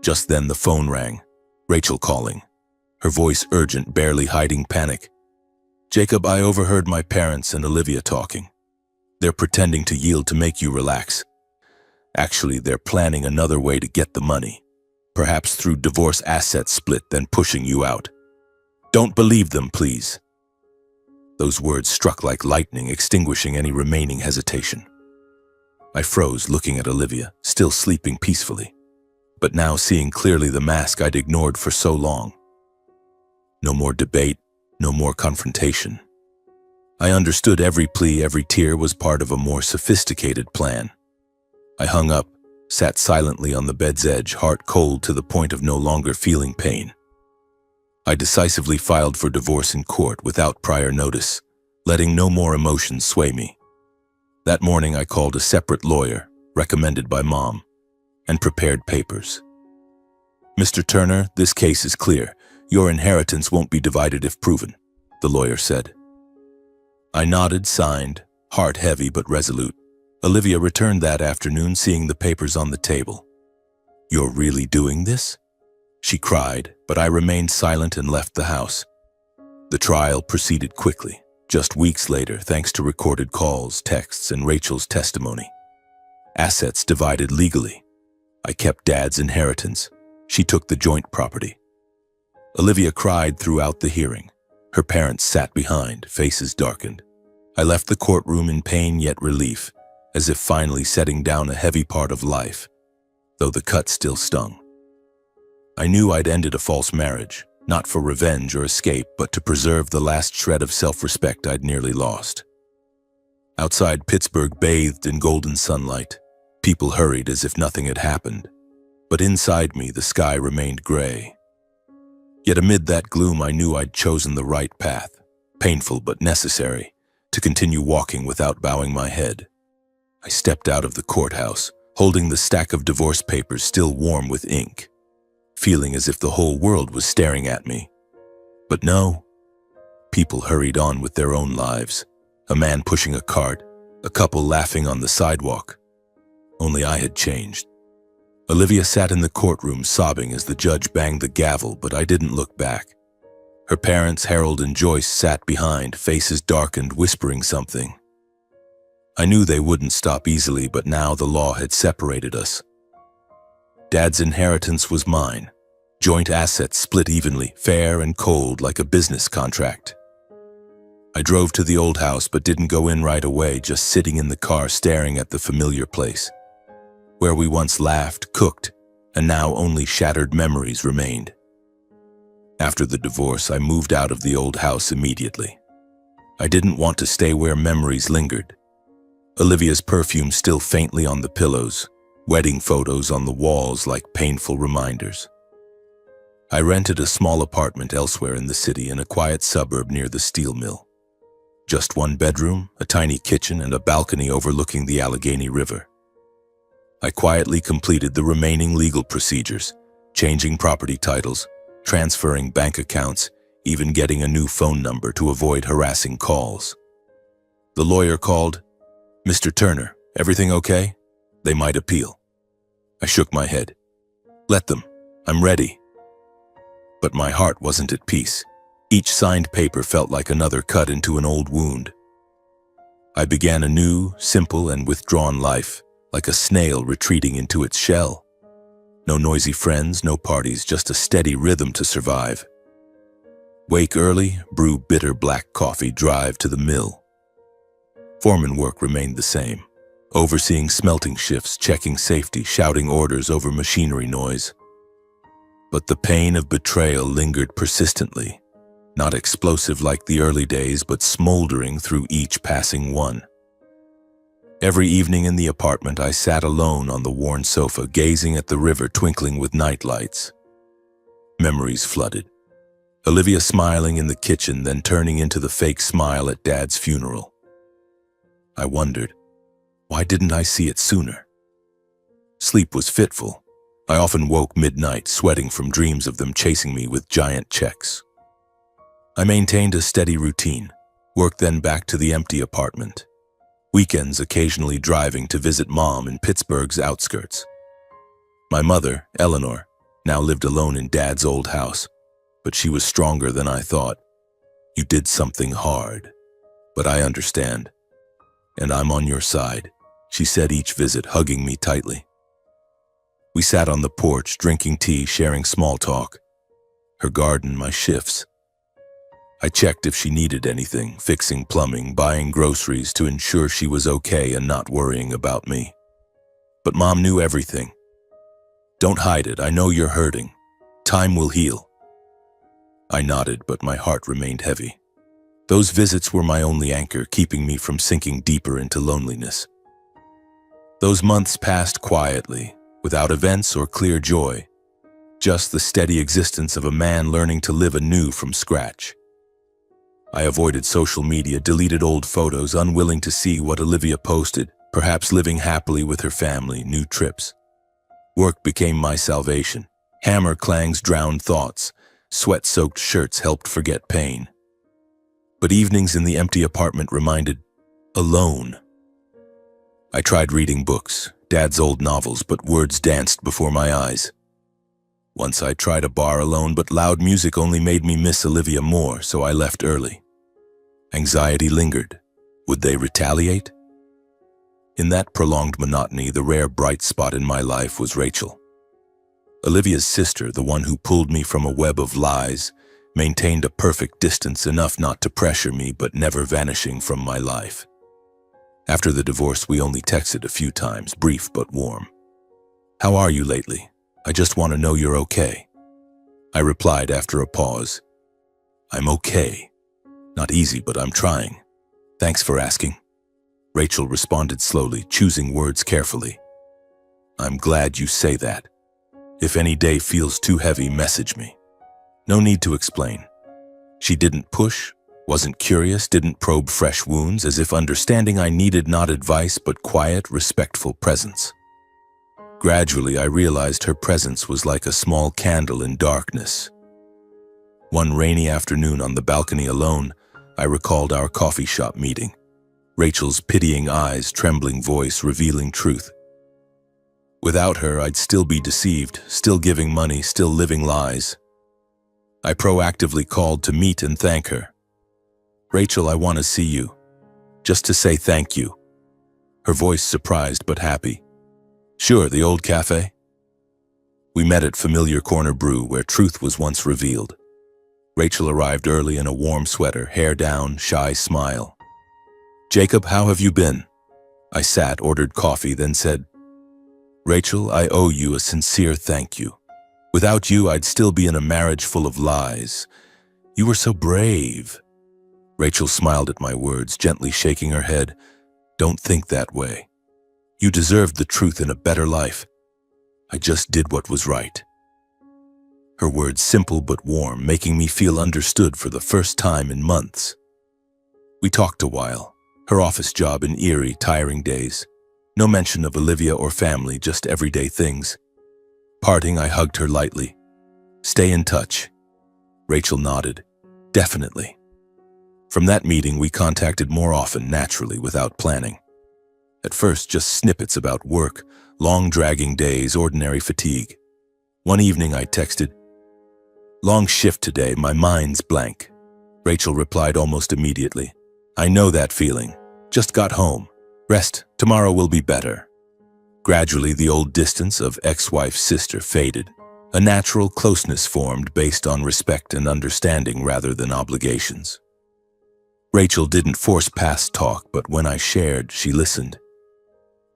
Just then the phone rang, Rachel calling, her voice urgent, barely hiding panic. "Jacob, I overheard my parents and Olivia talking. They're pretending to yield to make you relax. Actually, they're planning another way to get the money, perhaps through divorce asset split, then pushing you out. Don't believe them, please." Those words struck like lightning, extinguishing any remaining hesitation. I froze, looking at Olivia, still sleeping peacefully, but now seeing clearly the mask I'd ignored for so long. No more debate, no more confrontation. I understood every plea, every tear was part of a more sophisticated plan. I hung up, sat silently on the bed's edge, heart cold to the point of no longer feeling pain. I decisively filed for divorce in court without prior notice, letting no more emotions sway me. That morning I called a separate lawyer, recommended by Mom, and prepared papers. "Mr. Turner, this case is clear. Your inheritance won't be divided if proven," the lawyer said. I nodded, signed, heart heavy but resolute. Olivia returned that afternoon, seeing the papers on the table. "You're really doing this?" she cried, but I remained silent and left the house. The trial proceeded quickly, just weeks later, thanks to recorded calls, texts, and Rachel's testimony. Assets divided legally. I kept Dad's inheritance. She took the joint property. Olivia cried throughout the hearing. Her parents sat behind, faces darkened. I left the courtroom in pain yet relief, as if finally setting down a heavy part of life, though the cut still stung. I knew I'd ended a false marriage, not for revenge or escape, but to preserve the last shred of self-respect I'd nearly lost. Outside, Pittsburgh bathed in golden sunlight. People hurried as if nothing had happened. But inside me, the sky remained gray. Yet amid that gloom, I knew I'd chosen the right path, painful but necessary, to continue walking without bowing my head. I stepped out of the courthouse, holding the stack of divorce papers still warm with ink, feeling as if the whole world was staring at me. But no. People hurried on with their own lives, a man pushing a cart, a couple laughing on the sidewalk. Only I had changed. Olivia sat in the courtroom sobbing as the judge banged the gavel, but I didn't look back. Her parents, Harold and Joyce, sat behind, faces darkened, whispering something. I knew they wouldn't stop easily, but now the law had separated us. Dad's inheritance was mine, joint assets split evenly, fair and cold like a business contract. I drove to the old house but didn't go in right away, just sitting in the car staring at the familiar place, where we once laughed, cooked, and now only shattered memories remained. After the divorce, I moved out of the old house immediately. I didn't want to stay where memories lingered. Olivia's perfume still faintly on the pillows, wedding photos on the walls like painful reminders. I rented a small apartment elsewhere in the city, in a quiet suburb near the steel mill. Just one bedroom, a tiny kitchen, and a balcony overlooking the Allegheny River. I quietly completed the remaining legal procedures, changing property titles, transferring bank accounts, even getting a new phone number to avoid harassing calls. The lawyer called. "Mr. Turner, everything okay? They might appeal." I shook my head. "Let them. I'm ready." But my heart wasn't at peace. Each signed paper felt like another cut into an old wound. I began a new, simple, and withdrawn life, like a snail retreating into its shell. No noisy friends, no parties, just a steady rhythm to survive. Wake early, brew bitter black coffee, drive to the mill. Foreman work remained the same, overseeing smelting shifts, checking safety, shouting orders over machinery noise. But the pain of betrayal lingered persistently, not explosive like the early days, but smoldering through each passing one. Every evening in the apartment, I sat alone on the worn sofa, gazing at the river twinkling with night lights. Memories flooded. Olivia smiling in the kitchen, then turning into the fake smile at Dad's funeral. I wondered, why didn't I see it sooner? Sleep was fitful. I often woke midnight, sweating from dreams of them chasing me with giant checks. I maintained a steady routine, work then back to the empty apartment. Weekends occasionally driving to visit Mom in Pittsburgh's outskirts. My mother, Eleanor, now lived alone in Dad's old house, but she was stronger than I thought. "You did something hard, but I understand. And I'm on your side," she said each visit, hugging me tightly. We sat on the porch, drinking tea, sharing small talk. Her garden, my shifts. I checked if she needed anything, fixing plumbing, buying groceries to ensure she was okay and not worrying about me. But Mom knew everything. "Don't hide it, I know you're hurting. Time will heal." I nodded, but my heart remained heavy. Those visits were my only anchor, keeping me from sinking deeper into loneliness. Those months passed quietly, without events or clear joy. just the steady existence of a man learning to live anew from scratch. I avoided social media, deleted old photos, unwilling to see what Olivia posted, perhaps living happily with her family, new trips. Work became my salvation. Hammer clangs drowned thoughts. Sweat-soaked shirts helped forget pain. But evenings in the empty apartment reminded, alone. I tried reading books, Dad's old novels, but words danced before my eyes. Once I tried a bar alone, but loud music only made me miss Olivia more, so I left early. Anxiety lingered. Would they retaliate? In that prolonged monotony, the rare bright spot in my life was Rachel. Olivia's sister, the one who pulled me from a web of lies, maintained a perfect distance, enough not to pressure me but never vanishing from my life. After the divorce, we only texted a few times, brief but warm. "How are you lately? I just want to know you're okay." I replied after a pause. "I'm okay. Not easy, but I'm trying. Thanks for asking." Rachel responded slowly, choosing words carefully. "I'm glad you say that. If any day feels too heavy, message me. No need to explain." She didn't push, wasn't curious, didn't probe fresh wounds, as if understanding I needed not advice but quiet, respectful presence. Gradually, I realized her presence was like a small candle in darkness. One rainy afternoon on the balcony alone, I recalled our coffee shop meeting. Rachel's pitying eyes, trembling voice, revealing truth. Without her, I'd still be deceived, still giving money, still living lies. I proactively called to meet and thank her. "Rachel, I want to see you. Just to say thank you." Her voice surprised but happy. "Sure, the old cafe?" We met at familiar Corner Brew, where truth was once revealed. Rachel arrived early in a warm sweater, hair down, shy smile. "Jacob, how have you been?" I sat, ordered coffee, then said, "Rachel, I owe you a sincere thank you. Without you, I'd still be in a marriage full of lies. You were so brave." Rachel smiled at my words, gently shaking her head. "Don't think that way. You deserved the truth in a better life. I just did what was right." Her words simple but warm, making me feel understood for the first time in months. We talked a while, her office job in eerie, tiring days. No mention of Olivia or family, just everyday things. Parting, I hugged her lightly. "Stay in touch." Rachel nodded. "Definitely." From that meeting, we contacted more often, naturally, without planning. At first, just snippets about work, long dragging days, ordinary fatigue. One evening I texted, "Long shift today, my mind's blank." Rachel replied almost immediately, "I know that feeling. Just got home. Rest, tomorrow will be better." Gradually, the old distance of ex-wife-sister faded. A natural closeness formed based on respect and understanding rather than obligations. Rachel didn't force past talk, but when I shared, she listened.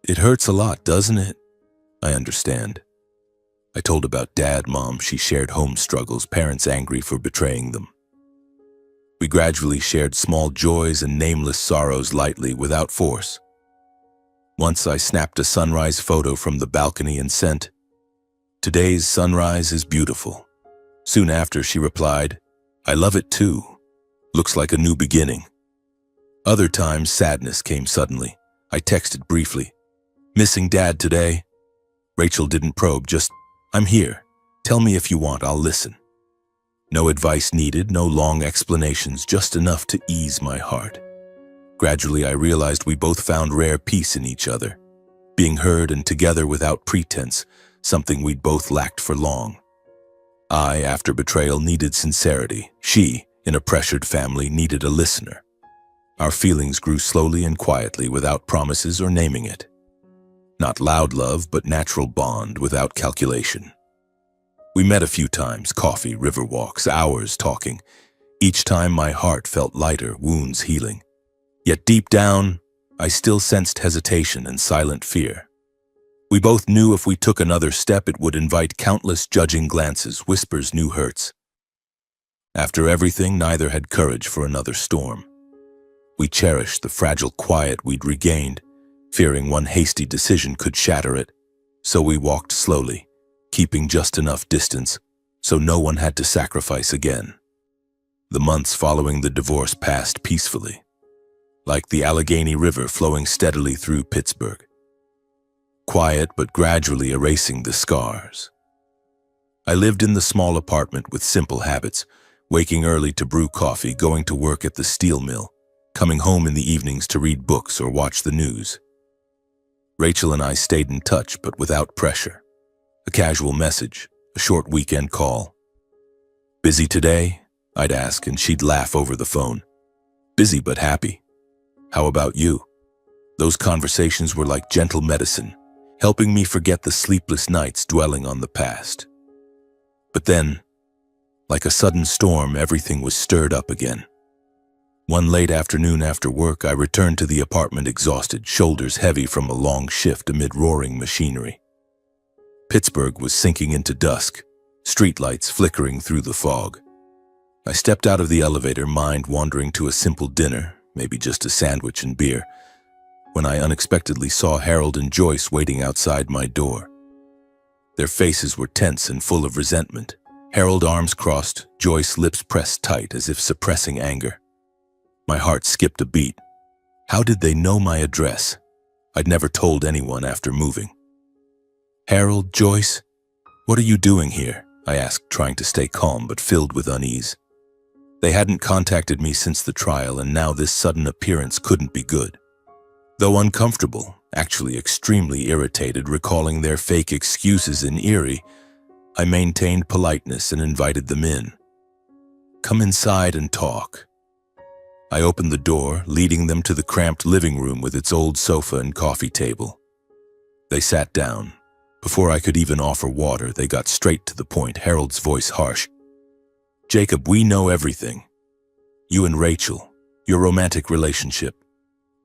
"It hurts a lot, doesn't it?" "I understand." I told about Dad, Mom. She shared home struggles, parents angry for betraying them. We gradually shared small joys and nameless sorrows lightly, without force. Once I snapped a sunrise photo from the balcony and sent, "Today's sunrise is beautiful." Soon after, she replied, "I love it too. Looks like a new beginning." Other times, sadness came suddenly. I texted briefly, "Missing Dad today?" Rachel didn't probe, just, "I'm here. Tell me if you want, I'll listen." No advice needed, no long explanations, just enough to ease my heart. Gradually, I realized we both found rare peace in each other, being heard and together without pretense, something we'd both lacked for long. I, after betrayal, needed sincerity. She, in a pressured family, needed a listener. Our feelings grew slowly and quietly, without promises or naming it. Not loud love, but natural bond, without calculation. We met a few times, coffee, river walks, hours talking. Each time my heart felt lighter, wounds healing. Yet deep down, I still sensed hesitation and silent fear. We both knew if we took another step, it would invite countless judging glances, whispers, new hurts. After everything, neither had courage for another storm. We cherished the fragile quiet we'd regained, fearing one hasty decision could shatter it. So we walked slowly, keeping just enough distance so no one had to sacrifice again. The months following the divorce passed peacefully, like the Allegheny River flowing steadily through Pittsburgh, quiet but gradually erasing the scars. I lived in the small apartment with simple habits, waking early to brew coffee, going to work at the steel mill, coming home in the evenings to read books or watch the news. Rachel and I stayed in touch, but without pressure. A casual message, a short weekend call. "Busy today?" I'd ask, and she'd laugh over the phone. "Busy but happy. How about you?" Those conversations were like gentle medicine, helping me forget the sleepless nights dwelling on the past. But then, like a sudden storm, everything was stirred up again. One late afternoon after work, I returned to the apartment exhausted, shoulders heavy from a long shift amid roaring machinery. Pittsburgh was sinking into dusk, streetlights flickering through the fog. I stepped out of the elevator, mind wandering to a simple dinner, maybe just a sandwich and beer, when I unexpectedly saw Harold and Joyce waiting outside my door. Their faces were tense and full of resentment. Harold arms crossed, Joyce lips pressed tight as if suppressing anger. My heart skipped a beat. How did they know my address? I'd never told anyone after moving. "Harold, Joyce, what are you doing here?" I asked, trying to stay calm but filled with unease. They hadn't contacted me since the trial, and now this sudden appearance couldn't be good. Though uncomfortable, actually extremely irritated, recalling their fake excuses in Erie, I maintained politeness and invited them in. "Come inside and talk." I opened the door, leading them to the cramped living room with its old sofa and coffee table. They sat down. Before I could even offer water, they got straight to the point, Harold's voice harsh. "Jacob, we know everything. You and Rachel, your romantic relationship.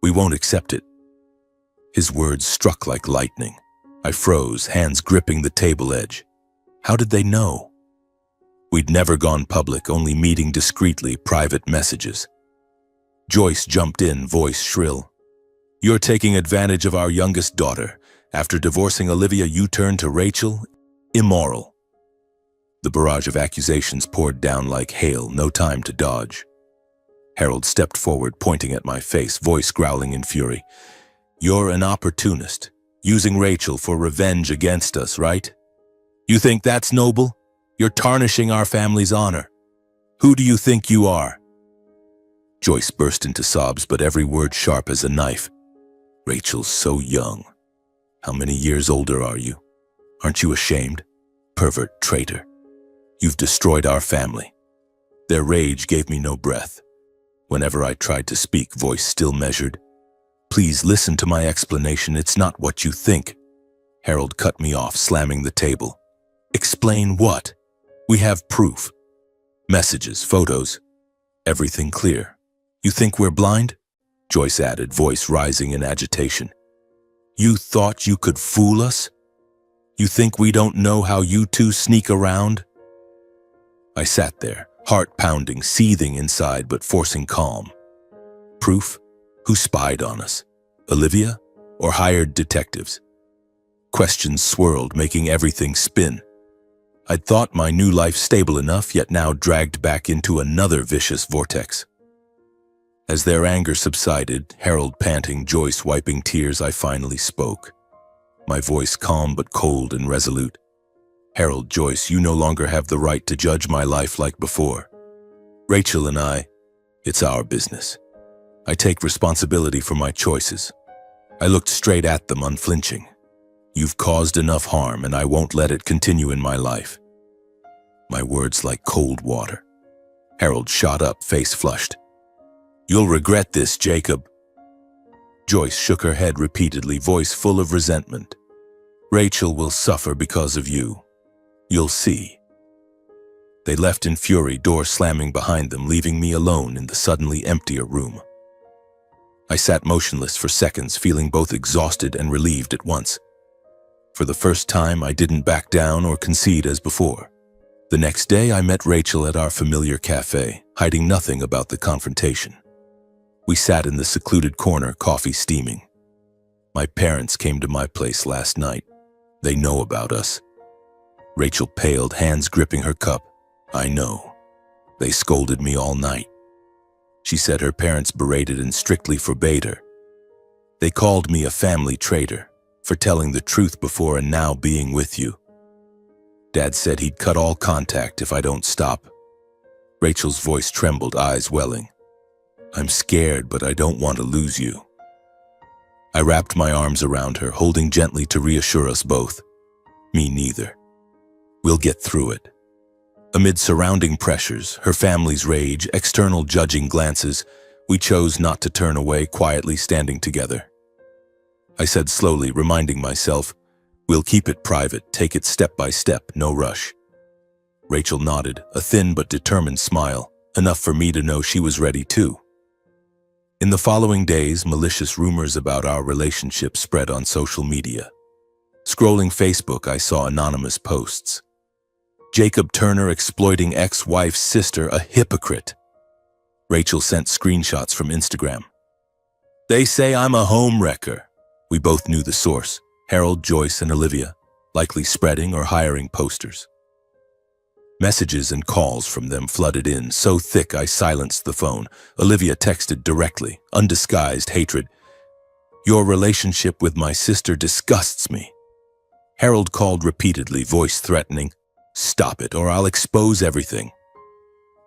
We won't accept it." His words struck like lightning. I froze, hands gripping the table edge. How did they know? We'd never gone public, only meeting discreetly, private messages. Joyce jumped in, voice shrill. "You're taking advantage of our youngest daughter. After divorcing Olivia, you turned to Rachel? Immoral." The barrage of accusations poured down like hail, no time to dodge. Harold stepped forward, pointing at my face, voice growling in fury. "You're an opportunist, using Rachel for revenge against us, right? You think that's noble? You're tarnishing our family's honor. Who do you think you are?" Joyce burst into sobs, but every word sharp as a knife. "Rachel's so young. How many years older are you? Aren't you ashamed? Pervert, traitor. You've destroyed our family." Their rage gave me no breath. Whenever I tried to speak, voice still measured. "Please listen to my explanation. It's not what you think." Harold cut me off, slamming the table. "Explain what? We have proof. Messages, photos. Everything clear. You think we're blind?" Joyce added, voice rising in agitation. "You thought you could fool us? You think we don't know how you two sneak around?" I sat there, heart pounding, seething inside but forcing calm. Proof? Who spied on us? Olivia? Or hired detectives? Questions swirled, making everything spin. I'd thought my new life stable enough, yet now dragged back into another vicious vortex. As their anger subsided, Harold panting, Joyce wiping tears, I finally spoke. My voice calm but cold and resolute. "Harold, Joyce, you no longer have the right to judge my life like before. Rachel and I, it's our business. I take responsibility for my choices." I looked straight at them, unflinching. "You've caused enough harm, and I won't let it continue in my life." My words like cold water. Harold shot up, face flushed. "You'll regret this, Jacob." Joyce shook her head repeatedly, voice full of resentment. "Rachel will suffer because of you. You'll see." They left in fury, door slamming behind them, leaving me alone in the suddenly emptier room. I sat motionless for seconds, feeling both exhausted and relieved at once. For the first time, I didn't back down or concede as before. The next day, I met Rachel at our familiar cafe, hiding nothing about the confrontation. We sat in the secluded corner, coffee steaming. "My parents came to my place last night. They know about us." Rachel paled, hands gripping her cup. I know. They scolded me all night. She said her parents berated and strictly forbade her. They called me a family traitor for telling the truth before and now being with you. Dad said he'd cut all contact if I don't stop. Rachel's voice trembled, eyes welling. I'm scared, but I don't want to lose you. I wrapped my arms around her, holding gently to reassure us both. Me neither. We'll get through it. Amid surrounding pressures, her family's rage, external judging glances, we chose not to turn away, quietly standing together. I said slowly, reminding myself, we'll keep it private, take it step by step, no rush. Rachel nodded, a thin but determined smile, enough for me to know she was ready too. In the following days, malicious rumors about our relationship spread on social media. Scrolling Facebook, I saw anonymous posts. Jacob Turner exploiting ex-wife's sister, a hypocrite. Rachel sent screenshots from Instagram. They say I'm a homewrecker. We both knew the source, Harold, Joyce, and Olivia, likely spreading or hiring posters. Messages and calls from them flooded in, so thick I silenced the phone. Olivia texted directly, undisguised hatred. Your relationship with my sister disgusts me. Harold called repeatedly, voice threatening. Stop it, or I'll expose everything.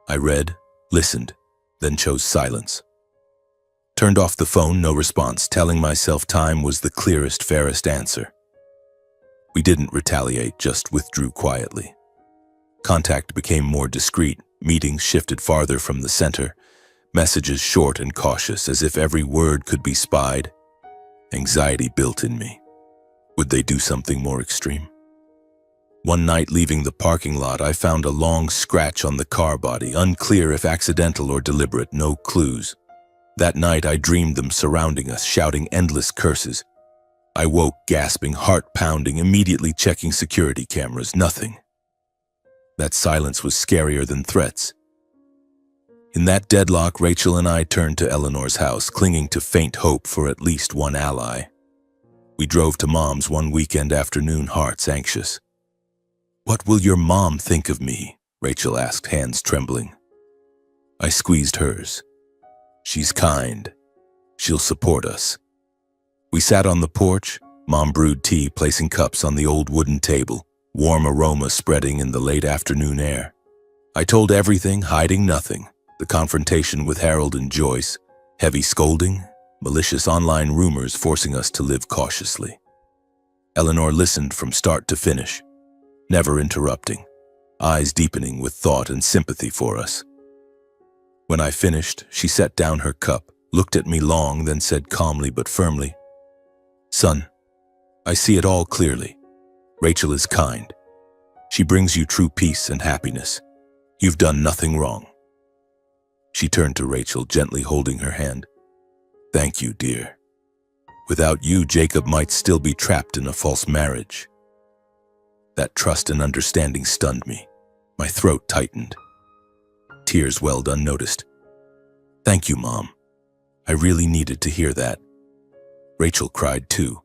I read, listened, then chose silence. Turned off the phone, no response, telling myself time was the clearest, fairest answer. We didn't retaliate, just withdrew quietly. Contact became more discreet, meetings shifted farther from the center, messages short and cautious, as if every word could be spied. Anxiety built in me. Would they do something more extreme? One night leaving the parking lot, I found a long scratch on the car body, unclear if accidental or deliberate, no clues. That night I dreamed them surrounding us, shouting endless curses. I woke gasping, heart pounding, immediately checking security cameras, nothing. That silence was scarier than threats. In that deadlock, Rachel and I turned to Eleanor's house, clinging to faint hope for at least one ally. We drove to Mom's one weekend afternoon, hearts anxious. What will your mom think of me? Rachel asked, hands trembling. I squeezed hers. She's kind. She'll support us. We sat on the porch. Mom brewed tea, placing cups on the old wooden table, warm aroma spreading in the late afternoon air. I told everything, hiding nothing. The confrontation with Harold and Joyce, heavy scolding, malicious online rumors forcing us to live cautiously. Eleanor listened from start to finish, never interrupting, eyes deepening with thought and sympathy for us. When I finished, she set down her cup, looked at me long, then said calmly but firmly, Son, I see it all clearly. Rachel is kind. She brings you true peace and happiness. You've done nothing wrong. She turned to Rachel, gently holding her hand. Thank you, dear. Without you, Jacob might still be trapped in a false marriage. That trust and understanding stunned me. My throat tightened. Tears welled unnoticed. Thank you, Mom. I really needed to hear that. Rachel cried too,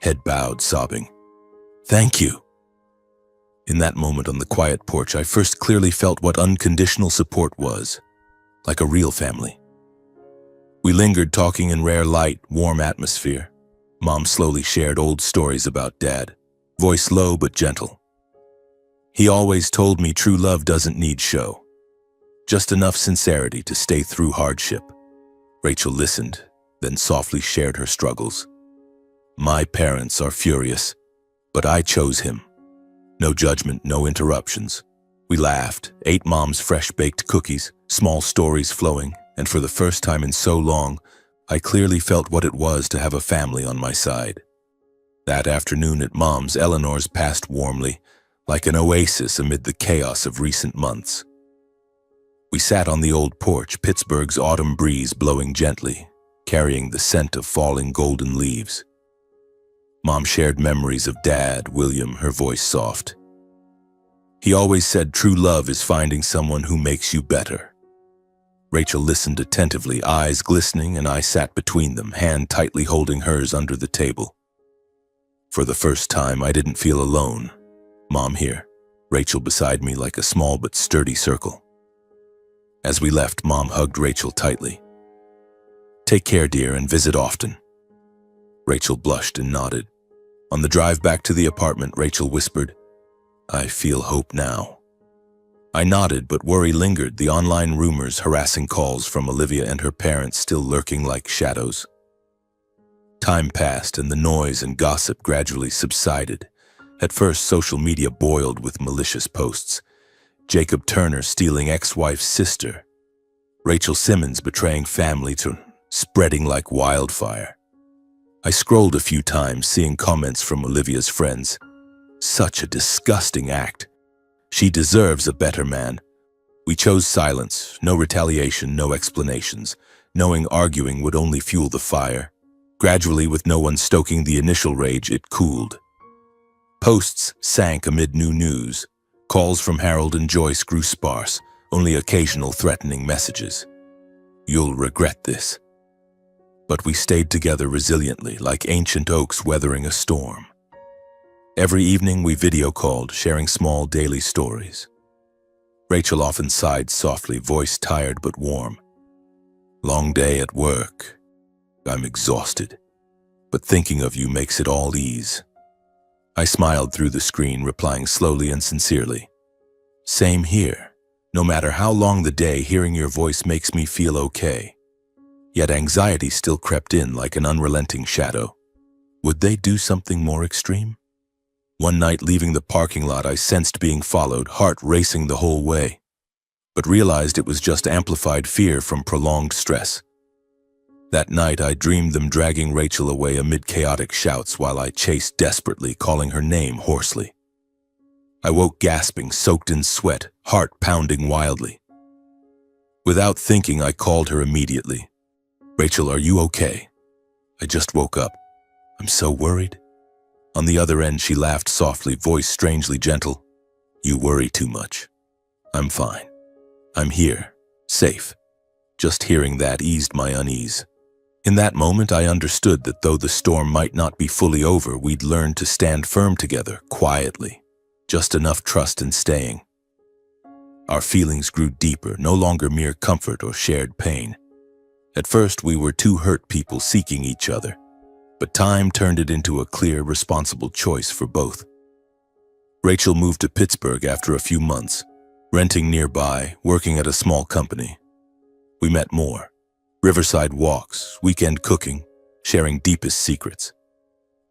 head bowed, sobbing. Thank you. In that moment on the quiet porch, I first clearly felt what unconditional support was, like a real family. We lingered, talking in rare light, warm atmosphere. Mom slowly shared old stories about Dad, voice low but gentle. He always told me true love doesn't need show, just enough sincerity to stay through hardship. Rachel listened, then softly shared her struggles. My parents are furious, but I chose him. No judgment, no interruptions. We laughed, ate Mom's fresh-baked cookies, small stories flowing, and for the first time in so long, I clearly felt what it was to have a family on my side. That afternoon at Mom's, Eleanor's passed warmly, like an oasis amid the chaos of recent months. We sat on the old porch, Pittsburgh's autumn breeze blowing gently, carrying the scent of falling golden leaves. Mom shared memories of Dad, William, her voice soft. He always said true love is finding someone who makes you better. Rachel listened attentively, eyes glistening, and I sat between them, hand tightly holding hers under the table. For the first time, I didn't feel alone. Mom here, Rachel beside me like a small but sturdy circle. As we left, Mom hugged Rachel tightly. "Take care, dear, and visit often." Rachel blushed and nodded. On the drive back to the apartment, Rachel whispered, "I feel hope now." I nodded, but worry lingered, the online rumors, harassing calls from Olivia and her parents still lurking like shadows. Time passed and the noise and gossip gradually subsided. At first, social media boiled with malicious posts. Jacob Turner stealing ex-wife's sister. Rachel Simmons betraying family to spreading like wildfire. I scrolled a few times, seeing comments from Olivia's friends. Such a disgusting act. She deserves a better man. We chose silence, no retaliation, no explanations, knowing arguing would only fuel the fire. Gradually, with no one stoking the initial rage, it cooled. Posts sank amid new news. Calls from Harold and Joyce grew sparse, only occasional threatening messages. "You'll regret this." But we stayed together resiliently, like ancient oaks weathering a storm. Every evening we video called, sharing small daily stories. Rachel often sighed softly, voice tired but warm. "Long day at work. I'm exhausted, but thinking of you makes it all ease." I smiled through the screen, replying slowly and sincerely. "Same here. No matter how long the day, hearing your voice makes me feel okay." Yet anxiety still crept in like an unrelenting shadow. Would they do something more extreme? One night, leaving the parking lot, I sensed being followed, heart racing the whole way, but realized it was just amplified fear from prolonged stress. That night, I dreamed them dragging Rachel away amid chaotic shouts while I chased desperately, calling her name hoarsely. I woke gasping, soaked in sweat, heart pounding wildly. Without thinking, I called her immediately. "Rachel, are you okay? I just woke up. I'm so worried." On the other end, she laughed softly, voice strangely gentle. "You worry too much. I'm fine. I'm here, safe." Just hearing that eased my unease. In that moment, I understood that though the storm might not be fully over, we'd learned to stand firm together, quietly. Just enough trust in staying. Our feelings grew deeper, no longer mere comfort or shared pain. At first, we were two hurt people seeking each other, but time turned it into a clear, responsible choice for both. Rachel moved to Pittsburgh after a few months, renting nearby, working at a small company. We met more. Riverside walks, weekend cooking, sharing deepest secrets.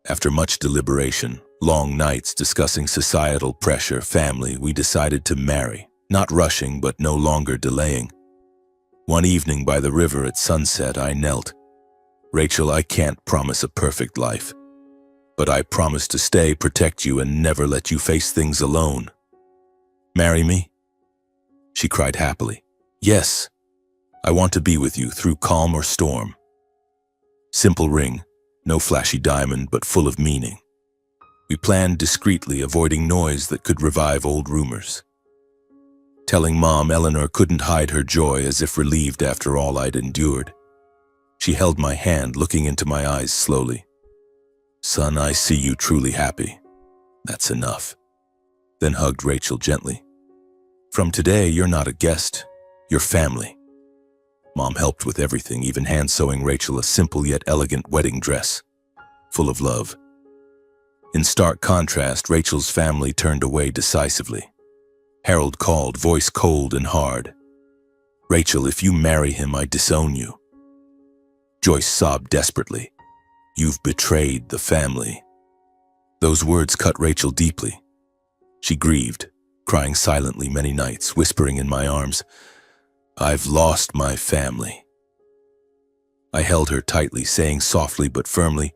After much deliberation, long nights discussing societal pressure, family, we decided to marry, not rushing but no longer delaying. One evening by the river at sunset, I knelt. "Rachel, I can't promise a perfect life, but I promise to stay, protect you, and never let you face things alone. Marry me?" She cried happily. "Yes. I want to be with you through calm or storm." Simple ring, no flashy diamond, but full of meaning. We planned discreetly, avoiding noise that could revive old rumors. Telling Mom, Eleanor couldn't hide her joy, as if relieved after all I'd endured. She held my hand, looking into my eyes slowly. "Son, I see you truly happy. That's enough." Then hugged Rachel gently. "From today, you're not a guest, you're family." Mom helped with everything, even hand-sewing Rachel a simple yet elegant wedding dress, full of love. In stark contrast, Rachel's family turned away decisively. Harold called, voice cold and hard. "Rachel, if you marry him, I disown you." Joyce sobbed desperately. "You've betrayed the family." Those words cut Rachel deeply. She grieved, crying silently many nights, whispering in my arms, "I've lost my family." I held her tightly, saying softly but firmly,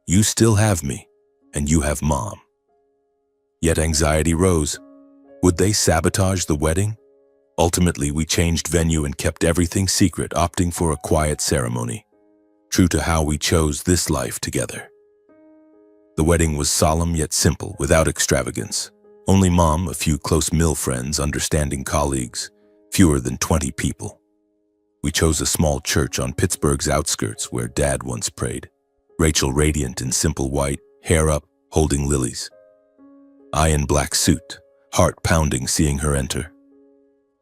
"You still have me, and you have Mom." Yet anxiety rose. Would they sabotage the wedding? Ultimately, we changed venue and kept everything secret, opting for a quiet ceremony, true to how we chose this life together. The wedding was solemn yet simple, without extravagance. Only Mom, a few close mill friends, understanding colleagues, fewer than 20 people. We chose a small church on Pittsburgh's outskirts where Dad once prayed. Rachel radiant in simple white, hair up, holding lilies. I in black suit, heart pounding seeing her enter.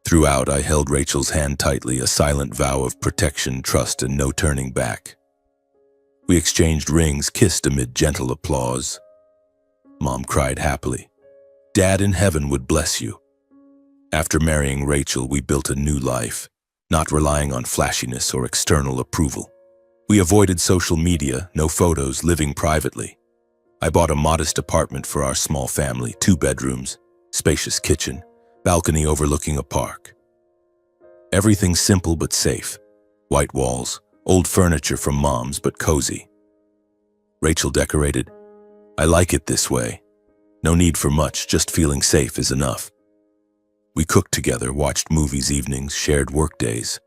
Throughout, I held Rachel's hand tightly, a silent vow of protection, trust, and no turning back. We exchanged rings, kissed amid gentle applause. Mom cried happily. Dad in heaven would bless you. After marrying Rachel, we built a new life, not relying on flashiness or external approval. We avoided social media, no photos, living privately. I bought a modest apartment for our small family, 2 bedrooms, spacious kitchen, balcony overlooking a park. Everything simple but safe. White walls, old furniture from Mom's but cozy. Rachel decorated. I like it this way. No need for much, just feeling safe is enough. We cooked together, watched movies evenings, shared workdays.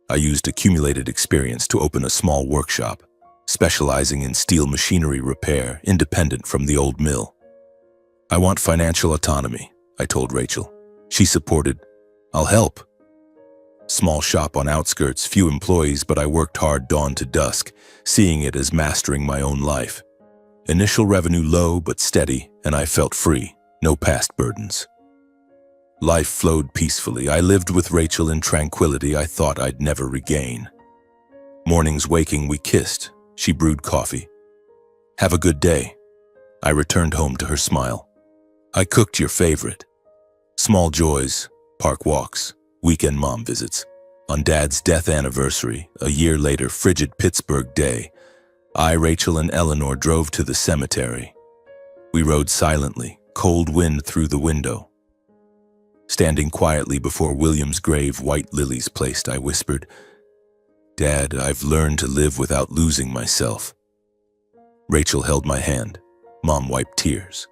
I used accumulated experience to open a small workshop, specializing in steel machinery repair, independent from the old mill. I want financial autonomy, I told Rachel. She supported. I'll help. Small shop on outskirts, few employees, but I worked hard dawn to dusk, seeing it as mastering my own life. Initial revenue low but steady, and I felt free, no past burdens. Life flowed peacefully. I lived with Rachel in tranquility I thought I'd never regain. Mornings waking, we kissed. She brewed coffee. Have a good day. I returned home to her smile. I cooked your favorite. Small joys, park walks, weekend mom visits. On Dad's death anniversary, a year later, frigid Pittsburgh day, I, Rachel, and Eleanor drove to the cemetery. We rode silently, cold wind through the window. Standing quietly before William's grave, white lilies placed, I whispered, Dad, I've learned to live without losing myself. Rachel held my hand. Mom wiped tears.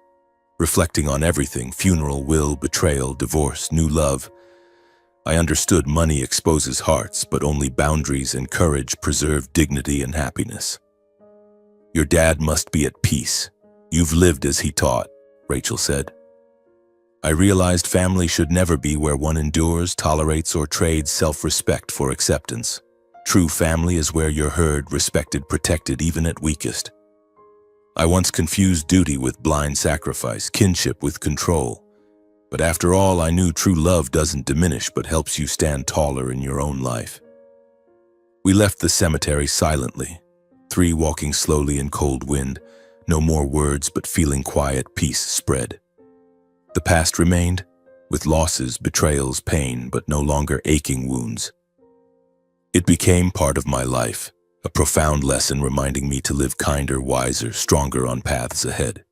Reflecting on everything, funeral, will, betrayal, divorce, new love, I understood money exposes hearts, but only boundaries and courage preserve dignity and happiness. Your dad must be at peace. You've lived as he taught, Rachel said. I realized family should never be where one endures, tolerates, or trades self-respect for acceptance. True family is where you're heard, respected, protected, even at weakest. I once confused duty with blind sacrifice, kinship with control. But after all, I knew true love doesn't diminish but helps you stand taller in your own life. We left the cemetery silently, 3 walking slowly in cold wind, no more words but feeling quiet peace spread. The past remained, with losses, betrayals, pain, but no longer aching wounds. It became part of my life, a profound lesson reminding me to live kinder, wiser, stronger on paths ahead.